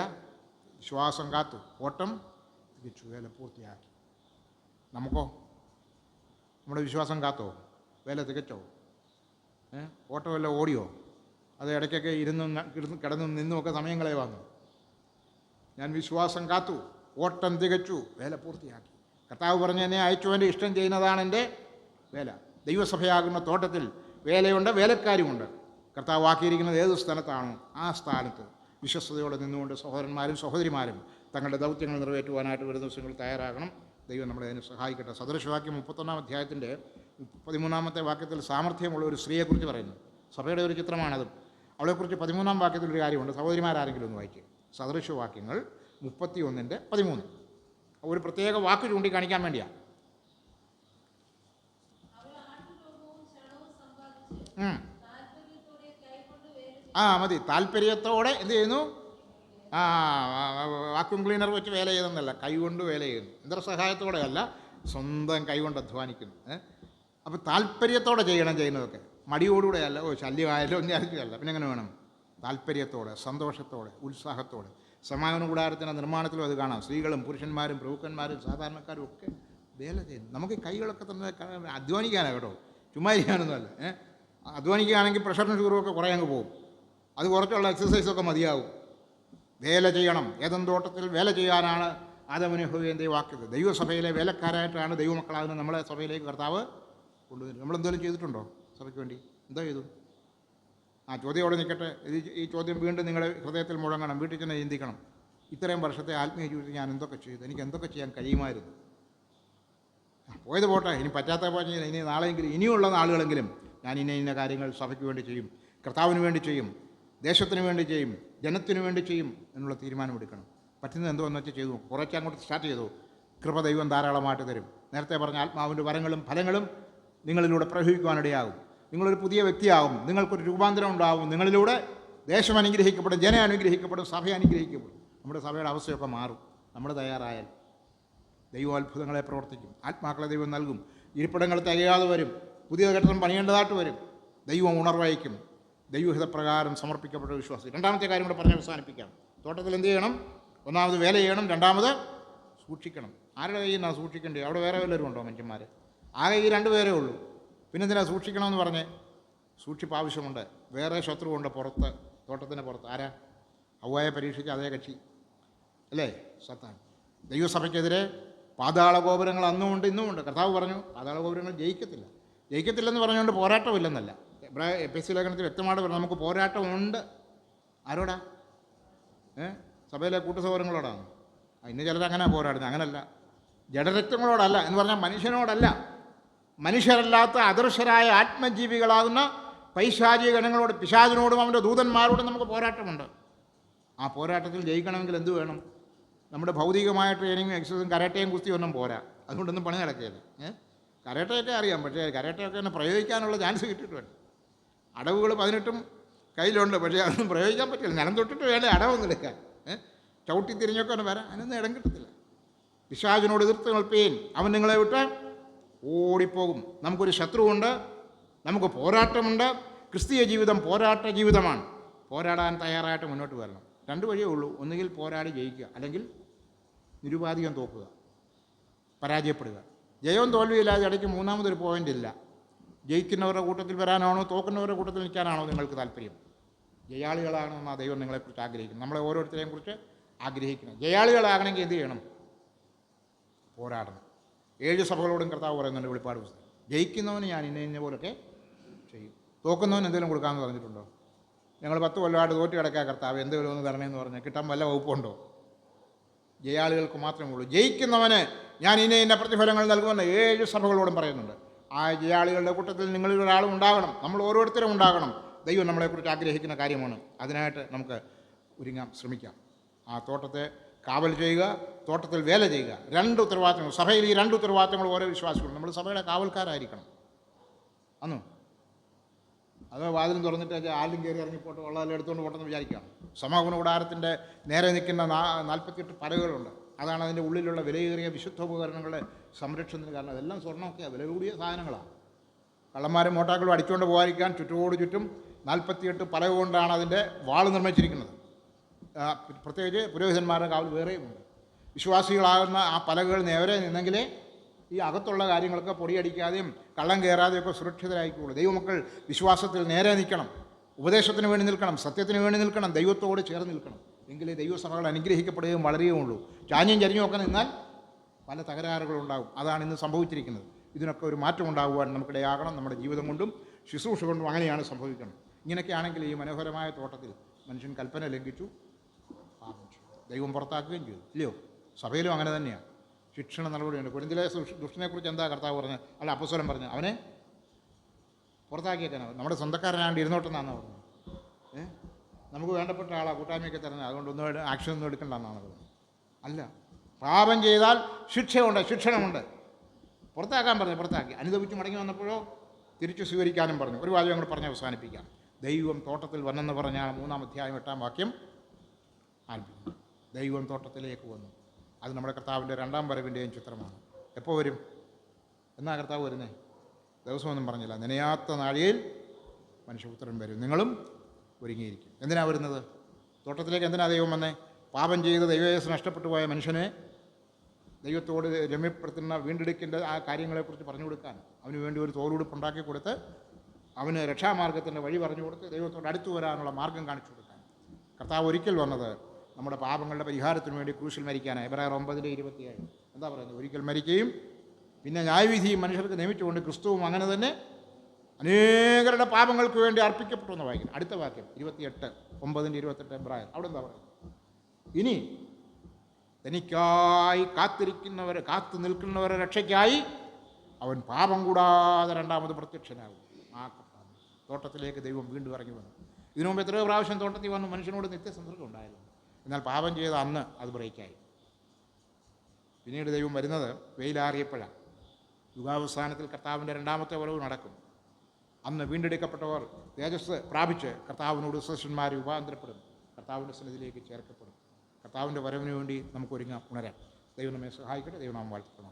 വിശ്വാസം കാത്തു, ഓട്ടം തികച്ചു, വേല പൂർത്തിയാക്കി. നമുക്കോ? നമ്മുടെ വിശ്വാസം കാത്തോ? വേല തികച്ചോ? ഓട്ടമെല്ലാം ഓടിയോ? അത് ഇടയ്ക്കൊക്കെ കിടന്നും നിന്നുമൊക്കെ സമയങ്ങളെ വന്നു. ഞാൻ വിശ്വാസം കാത്തു, ഓട്ടം തികച്ചു, വേല പൂർത്തിയാക്കി. കർത്താവ് പറഞ്ഞ് എന്നെ അയച്ചവൻ്റെ ഇഷ്ടം ചെയ്യുന്നതാണ് എൻ്റെ വേല. ദൈവസഭയാകുന്ന തോട്ടത്തിൽ വേലയുണ്ട്, വേലക്കാരുമുണ്ട്. കർത്താവ് ആക്കിയിരിക്കുന്നത് ഏത് സ്ഥലത്താണോ ആ സ്ഥാനത്ത് വിശ്വസ്തയോടെ നിന്നുകൊണ്ട് സഹോദരന്മാരും സഹോദരിമാരും തങ്ങളുടെ ദൗത്യങ്ങൾ നിറവേറ്റുവാനായിട്ട് വരുന്ന ദിവസങ്ങൾ തയ്യാറാകണം. ദൈവം നമ്മളെ അതിന് സഹായിക്കട്ടെ. സദൃശവാക്യം 31-ാം അധ്യായത്തിൻ്റെ 13-ാമത്തെ വാക്യത്തിൽ സാമർഥ്യമുള്ള ഒരു സ്ത്രീയെക്കുറിച്ച് പറയുന്നു. സഭയുടെ ഒരു ചിത്രമാണത്. അവളെക്കുറിച്ച് 13-ാം വാക്യത്തിലൊരു കാര്യമുണ്ട്. സഹോദരിമാരാരെങ്കിലും ഒന്ന് വായിക്കുക. സദൃശവാക്യങ്ങൾ 31:13. ഒരു പ്രത്യേക വാക്ക് ചൂണ്ടിക്കാണിക്കാൻ വേണ്ടിയാണ്. മതി. താല്പര്യത്തോടെ എന്ത് ചെയ്യുന്നു? വാക്യൂം ക്ലീനർ വെച്ച് വേല ചെയ്തെന്നല്ല, കൈകൊണ്ട് വേല ചെയ്യുന്നു. യന്ത്രസഹായത്തോടെ അല്ല, സ്വന്തം കൈകൊണ്ട് അധ്വാനിക്കുന്നു. അപ്പോൾ താല്പര്യത്തോടെ ചെയ്യണം ചെയ്യുന്നതൊക്കെ. മടിയോടുകൂടെ അല്ല, ശല്യമായാലും ഒന്നും ആയിരിക്കുകയല്ല. പിന്നെ എങ്ങനെ വേണം? താല്പര്യത്തോടെ, സന്തോഷത്തോടെ, ഉത്സാഹത്തോടെ. സമാഗമന കൂടാരത്തിൻ്റെ നിർമ്മാണത്തിലും അത് കാണാം. സ്ത്രീകളും പുരുഷന്മാരും പ്രഭുക്കന്മാരും സാധാരണക്കാരും ഒക്കെ വേല ചെയ്യുന്നു. നമുക്ക് ഈ കൈകളൊക്കെ തന്നെ അധ്വാനിക്കാനാണ് കേട്ടോ, ചുമ്മാ ഇരിക്കാനൊന്നുമല്ല. അധ്വാനിക്കുകയാണെങ്കിൽ പ്രഷറിന് ഷുഗറുമൊക്കെ കുറേ അങ്ങ് പോകും. അത് കുറച്ചുള്ള എക്സസൈസൊക്കെ മതിയാവും. വേല ചെയ്യണം. ഏദൻ തോട്ടത്തിൽ വേല ചെയ്യാനാണ് ആദാമിനെ ഹവ്വയെയും ദൈവമാക്കിയത്. ദൈവസഭയിലെ വേലക്കാരായിട്ടാണ് ദൈവമക്കളാകുന്നത് നമ്മളെ സഭയിലേക്ക് കർത്താവ് കൊണ്ടുവരും. നമ്മളെന്തെങ്കിലും ചെയ്തിട്ടുണ്ടോ സഭയ്ക്ക് വേണ്ടി? എന്തോ ചെയ്തു? ആ ചോദ്യമോടെ നിൽക്കട്ടെ. ഈ ചോദ്യം വീണ്ടും നിങ്ങളുടെ ഹൃദയത്തിൽ മുഴങ്ങണം. വീട്ടിൽ തന്നെ ചിന്തിക്കണം. ഇത്രയും വർഷത്തെ ആത്മീയ ജീവിതത്തിൽ ഞാൻ എന്തൊക്കെ ചെയ്തു? എനിക്ക് എന്തൊക്കെ ചെയ്യാൻ കഴിയുമായിരുന്നു? പോയത് പോട്ടെ, ഇനി പറ്റാത്ത പറഞ്ഞ ഇനി നാളെയെങ്കിലും, ഇനിയുള്ള നാളുകളെങ്കിലും ഞാൻ ഇന്ന കാര്യങ്ങൾ സഭയ്ക്ക് വേണ്ടി ചെയ്യും, കർത്താവിന് വേണ്ടി ചെയ്യും, ദേശത്തിന് വേണ്ടി ചെയ്യും, ജനത്തിന് വേണ്ടി ചെയ്യും എന്നുള്ള തീരുമാനമെടുക്കണം. പറ്റുന്നത് എന്തോന്ന് വെച്ചാൽ ചെയ്തു. കുറച്ച് അങ്ങോട്ട് സ്റ്റാർട്ട് ചെയ്തു. കൃപ ദൈവം ധാരാളമായിട്ട് തരും. നേരത്തെ പറഞ്ഞ ആത്മാവിൻ്റെ വരങ്ങളും ഫലങ്ങളും നിങ്ങളിലൂടെ പ്രവഹിക്കുവാനിടയാകും. നിങ്ങളൊരു പുതിയ വ്യക്തിയാകും. നിങ്ങൾക്കൊരു രൂപാന്തരം ഉണ്ടാകും. നിങ്ങളിലൂടെ ദേശം അനുഗ്രഹിക്കപ്പെടും, ജനം അനുഗ്രഹിക്കപ്പെടും, സഭ അനുഗ്രഹിക്കപ്പെടും. നമ്മുടെ സഭയുടെ അവസ്ഥയൊക്കെ മാറും. നമ്മൾ തയ്യാറായാൽ ദൈവം അത്ഭുതങ്ങളെ പ്രവർത്തിക്കും. ആത്മാക്കളെ ദൈവം നൽകും. ഇരിപ്പിടങ്ങൾ തികയാതെ വരും. പുതിയ കെട്ടിടം പണിയേണ്ടതായിട്ട് വരും. ദൈവം ഉണർവഹിക്കും. ദൈവഹിതപ്രകാരം സമർപ്പിക്കപ്പെട്ട വിശ്വാസം. രണ്ടാമത്തെ കാര്യം കൂടെ പറഞ്ഞ് അവസാനിപ്പിക്കാം. തോട്ടത്തിൽ എന്ത് ചെയ്യണം? ഒന്നാമത് വേല ചെയ്യണം, രണ്ടാമത് സൂക്ഷിക്കണം. ആരുടെ കയ്യിൽ നിന്നാണ് സൂക്ഷിക്കേണ്ടത്? അവിടെ വേറെ വല്ലവരും ഉണ്ടോ മനുഷ്യന്മാർ? ആകെ ഈ 2 പേരേ ഉള്ളൂ. പിന്നെന്തിനാണ് സൂക്ഷിക്കണമെന്ന് പറഞ്ഞ്? സൂക്ഷിപ്പ് ആവശ്യമുണ്ട്. വേറെ ശത്രുവുണ്ട് പുറത്ത്, തോട്ടത്തിൻ്റെ പുറത്ത്. ആരാ? ഹവ്വായെ പരീക്ഷിച്ച അതേ കക്ഷി അല്ലേ? സത്താൻ. ദൈവസഭയ്ക്കെതിരെ പാതാള ഗോപുരങ്ങൾ അന്നുമുണ്ട് ഇന്നുമുണ്ട്. കർത്താവ് പറഞ്ഞു പാതാള ഗോപുരങ്ങൾ ജയിക്കത്തില്ലെന്ന് പറഞ്ഞുകൊണ്ട് പോരാട്ടമില്ലെന്നല്ല. എഫെസ്യ ലേഖനത്തിൽ വ്യക്തമായിട്ട് പറഞ്ഞു നമുക്ക് പോരാട്ടമുണ്ട്. ആരോടാ? സഭയിലെ കൂട്ടുസൗകര്യങ്ങളോടാണ്. ഇന്ന് ചിലർ അങ്ങനെ പോരാടുന്നത്. അങ്ങനല്ല, ജഡരക്തങ്ങളോടല്ല എന്ന് പറഞ്ഞാൽ മനുഷ്യനോടല്ല. മനുഷ്യരല്ലാത്ത അദൃശ്യരായ ആത്മജീവികളാകുന്ന പൈശാചിക ഗണങ്ങളോട്, പിശാചിനോടും അവൻ്റെ ദൂതന്മാരോടും നമുക്ക് പോരാട്ടമുണ്ട്. ആ പോരാട്ടത്തിൽ ജയിക്കണമെങ്കിൽ എന്ത് വേണം? നമ്മുടെ ഭൗതികമായ ട്രെയിനിങ്ങും എക്സസൈസും കരാട്ടയും കുസ്തിയും ഒന്നും പോരാ. അതുകൊണ്ടൊന്നും പണി നടക്കുകയില്ല. കരാട്ടയൊക്കെ അറിയാം, പക്ഷേ കരാട്ടയൊക്കെ തന്നെ പ്രയോഗിക്കാനുള്ള ചാൻസ് കിട്ടിയിട്ട് വേണം. അടവുകൾ 18 കയ്യിലുണ്ട്, പക്ഷേ അതൊന്നും പ്രയോഗിക്കാൻ പറ്റില്ല. നിലം തൊട്ടിട്ട് വേണ്ട അടവൊന്നും എടുക്കാൻ. ചവിട്ടി തിരിഞ്ഞൊക്കെ ഒന്ന് വരാം, അതിനൊന്നും ഇടം കിട്ടത്തില്ല. പിശാചിനോട് എതിർത്ത് നിൽപ്പീൻ, അവൻ നിങ്ങളെ വിട്ട് ഓടിപ്പോകും. നമുക്കൊരു ശത്രുവുണ്ട്, നമുക്ക് പോരാട്ടമുണ്ട്. ക്രിസ്തീയ ജീവിതം പോരാട്ട ജീവിതമാണ്. പോരാടാൻ തയ്യാറായിട്ട് മുന്നോട്ട് വരണം. 2 വഴിയേ ഉള്ളൂ. ഒന്നുകിൽ പോരാടി ജയിക്കുക, അല്ലെങ്കിൽ നിരുപാധികം തോക്കുക, പരാജയപ്പെടുക. ജയവും തോൽവിയില്ലാതെ ഇടയ്ക്ക് മൂന്നാമതൊരു പോയിൻ്റ് ഇല്ല. ജയിക്കുന്നവരുടെ കൂട്ടത്തിൽ വരാനാണോ തോക്കുന്നവരുടെ കൂട്ടത്തിൽ നിൽക്കാനാണോ നിങ്ങൾക്ക് താല്പര്യം? ജയാളികളാകണമെന്നാണ് ദൈവം നിങ്ങളെക്കുറിച്ച് ആഗ്രഹിക്കുന്നത്. നമ്മളെ ഓരോരുത്തരെയും കുറിച്ച് ആഗ്രഹിക്കണം. ജയാളികളാകണമെങ്കിൽ എന്ത് ചെയ്യണം? പോരാടണം. 7 സഭകളോടും കർത്താവ് പറയുന്നുണ്ട് വെളിപ്പാട് പുസ്തകം. ജയിക്കുന്നവന് ഞാൻ ഇന്ന പോലൊക്കെ ചെയ്യും. തോക്കുന്നവന് എന്തെങ്കിലും കൊടുക്കാമെന്ന് പറഞ്ഞിട്ടുണ്ടോ? ഞങ്ങൾ 10 കൊല്ലമായിട്ട് തോറ്റ് കിടക്കുക കർത്താവ്, എന്തെങ്കിലും ഒന്ന് തരണേന്ന് പറഞ്ഞാൽ കിട്ടാൻ വല്ല വകുപ്പുണ്ടോ? ജയാളികൾക്ക് മാത്രമേ ഉള്ളൂ. ജയിക്കുന്നവന് ഞാൻ ഇന്ന പ്രതിഫലങ്ങൾ നൽകുമെന്ന് 7 സഭകളോടും പറയുന്നുണ്ട്. ആ ജയാളികളുടെ കൂട്ടത്തിൽ നിങ്ങളിൽ ഒരാളും ഉണ്ടാകണം. നമ്മൾ ഓരോരുത്തരും ഉണ്ടാകണം. ദൈവം നമ്മളെക്കുറിച്ച് ആഗ്രഹിക്കുന്ന കാര്യമാണ്. അതിനായിട്ട് നമുക്ക് ഒരുങ്ങാം, ശ്രമിക്കാം. ആ തോട്ടത്തെ കാവൽ ചെയ്യുക, തോട്ടത്തിൽ വേല ചെയ്യുക. 2 ഉത്തരവാദിത്തങ്ങൾ സഭയിൽ. ഈ 2 ഉത്തരവാദിത്തങ്ങൾ ഓരോ വിശ്വാസികളും. നമ്മൾ സഭയുടെ കാവൽക്കാരായിരിക്കണം. അന്നോ അത് വാതിലും തുറന്നിട്ട് ആരും കയറി ഇറങ്ങിപ്പോട്ട് വെള്ളം എടുത്തുകൊണ്ട് പോട്ടെന്ന് വിചാരിക്കാം. സമാഗമന കൂടാരത്തിൻ്റെ നേരെ നിൽക്കുന്ന 48 പലകകളുണ്ട്. അതാണ് അതിൻ്റെ ഉള്ളിലുള്ള വിലയേറിയ വിശുദ്ധോപകരണങ്ങളുടെ സംരക്ഷണത്തിന് കാരണം. അതെല്ലാം സ്വർണ്ണമൊക്കെയാണ്, വില കൂടിയ സാധനങ്ങളാണ്. കള്ളന്മാരും മോട്ടാക്കളും അടിച്ചുകൊണ്ട് പോകാതിരിക്കാൻ ചുറ്റും 48 പലക കൊണ്ടാണ് അതിൻ്റെ വാൾ നിർമ്മിച്ചിരിക്കുന്നത്. പ്രത്യേകിച്ച് പുരോഹിതന്മാരുടെ കാവൽ വേറെയുമുണ്ട്. വിശ്വാസികളാകുന്ന ആ പലകകൾ നേരെ നിന്നെങ്കിലേ ഈ അകത്തുള്ള കാര്യങ്ങളൊക്കെ പൊടിയടിക്കാതെയും കള്ളം കയറാതെയൊക്കെ സുരക്ഷിതരായിക്കോളൂ. ദൈവമക്കൾ വിശ്വാസത്തിൽ നേരെ നിൽക്കണം, ഉപദേശത്തിന് വേണ്ടി നിൽക്കണം, സത്യത്തിന് വേണ്ടി നിൽക്കണം, ദൈവത്തോട് ചേർന്ന് നിൽക്കണം. എങ്കിലേ ദൈവസഭകൾ അനുഗ്രഹിക്കപ്പെടുകയും വളരുകയുള്ളൂ. ചാഞ്ഞും ചരിഞ്ഞും ഒക്കെ നിന്നാൽ പല തകരാറുകളുണ്ടാകും. അതാണ് ഇന്ന് സംഭവിച്ചിരിക്കുന്നത്. ഇതിനൊക്കെ ഒരു മാറ്റം ഉണ്ടാകുവാൻ നമുക്കിടയാകണം. നമ്മുടെ ജീവിതം കൊണ്ടും ശുശ്രൂഷ കൊണ്ടും അങ്ങനെയാണ് സംഭവിക്കണം. ഇങ്ങനെയൊക്കെയാണെങ്കിൽ ഈ മനോഹരമായ തോട്ടത്തിൽ മനുഷ്യൻ കൽപ്പന ലംഘിച്ചു, പാപം ചെയ്തു, ദൈവം പുറത്താക്കുകയും ചെയ്തു. ഇല്ലയോ? സഭയിലും അങ്ങനെ തന്നെയാണ്. ശിക്ഷണ നടപടിയുണ്ട്. കൊരിന്തിലെ ദുഷ്ടനെക്കുറിച്ച് എന്താ കർത്താവ് പറഞ്ഞത്? അല്ല, അപ്പോസ്തലൻ പറഞ്ഞു അവനെ പുറത്താക്കിയേക്കാനാണ്. നമ്മുടെ സ്വന്തക്കാരനാണ്ട് ഇരുന്നോട്ടെന്നാണ് പറഞ്ഞത്. നമുക്ക് വേണ്ടപ്പെട്ട ആളാണ്, കൂട്ടായ്മയൊക്കെ തരുന്നത്, അതുകൊണ്ടൊന്നും ആക്ഷൻ ഒന്നും എടുക്കണ്ടെന്നാണ് പറഞ്ഞത്. അല്ല, പാപം ചെയ്താൽ ശിക്ഷണമുണ്ട്. പുറത്താക്കാൻ പറഞ്ഞു, പുറത്താക്കി. അനുദപിച്ച് മടങ്ങി വന്നപ്പോഴോ തിരിച്ചു സ്വീകരിക്കാനും പറഞ്ഞു. ഒരു വാചകം കൂടെ പറഞ്ഞ് അവസാനിപ്പിക്കാം. ദൈവം തോട്ടത്തിൽ വന്നെന്ന് പറഞ്ഞാൽ 3-ാം അധ്യായം 8-ാം വാക്യം ആരംഭിക്കുന്നു. ദൈവം തോട്ടത്തിലേക്ക് വന്നു. അത് നമ്മുടെ കർത്താവിൻ്റെ 2-ാം വരവിൻ്റെയും ചിത്രമാണ്. എപ്പോൾ വരും? എന്നാ കർത്താവ് വരുന്നേ? ദിവസമൊന്നും പറഞ്ഞില്ല. നനയാത്ത നാഴികയിൽ മനുഷ്യപുത്രൻ വരും, നിങ്ങളും ഒരുങ്ങിയിരിക്കും. എന്തിനാണ് വരുന്നത്? തോട്ടത്തിലേക്ക് എന്തിനാ ദൈവം വന്നേ? പാപം ചെയ്ത് ദൈവവേശ നഷ്ടപ്പെട്ടു പോയ മനുഷ്യനെ ദൈവത്തോട് രമ്യപ്പെടുത്തുന്ന വീണ്ടെടുക്കേണ്ട ആ കാര്യങ്ങളെക്കുറിച്ച് പറഞ്ഞു കൊടുക്കാൻ അവന് വേണ്ടി ഒരു തോലുടുപ്പുണ്ടാക്കി കൊടുത്ത് അവന് രക്ഷാമാർഗത്തിൻ്റെ വഴി പറഞ്ഞു കൊടുത്ത് ദൈവത്തോട് അടുത്തു വരാനുള്ള മാർഗം കാണിച്ചു കൊടുക്കാൻ കർത്താവ് ഒരിക്കൽ വന്നത് നമ്മുടെ പാപങ്ങളുടെ പരിഹാരത്തിന് വേണ്ടി ക്രൂശിൽ മരിക്കാനാണ്. എബ്രായർ 9:27 എന്താ പറയുന്നത്? ഒരിക്കൽ മരിക്കുകയും പിന്നെ ന്യായവിധിയും മനുഷ്യർക്ക് നിയമിച്ചുകൊണ്ട് ക്രിസ്തുവും അങ്ങനെ തന്നെ അനേകരുടെ പാപങ്ങൾക്ക് വേണ്ടി അർപ്പിക്കപ്പെട്ടു എന്ന് വായിക്കുന്നു. അടുത്ത വാക്യം 9:28 എബ്രായർ. അവിടെ എന്താ പറയുന്നത്? ഇനി തനിക്കായി കാത്തു നിൽക്കുന്നവരെ രക്ഷയ്ക്കായി അവൻ പാപം കൂടാതെ രണ്ടാമത് പ്രത്യക്ഷനാകും. ആ തോട്ടത്തിലേക്ക് ദൈവം വീണ്ടും ഇറങ്ങി വന്നു. ഇതിനു മുമ്പ് എത്രയോ പ്രാവശ്യം തോട്ടത്തിൽ വന്നു മനുഷ്യനോട് നിത്യസംസർഗം ഉണ്ടായിരുന്നു. എന്നാൽ പാപം ചെയ്ത അന്ന് അത് ബ്രേക്കായി. പിന്നീട് ദൈവം വരുന്നത് വെയിലാറിയപ്പോഴാണ്. യുഗാവസാനത്തിൽ കർത്താവിൻ്റെ രണ്ടാമത്തെ വരവ് നടക്കും. അന്ന് വീണ്ടെടുക്കപ്പെട്ടവർ തേജസ് പ്രാപിച്ച് കർത്താവിനോട് ശിഷ്യന്മാർ രൂപാന്തരപ്പെടും, കർത്താവിൻ്റെ സന്നിധിയിലേക്ക് ചേർക്കപ്പെടും. കർത്താവിൻ്റെ വരവിന് വേണ്ടി നമുക്ക് ഉണരാം. ദൈവം നമ്മെ സഹായിക്കട്ടെ. ദൈവം നാം വാഴ്ത്തപ്പെടും.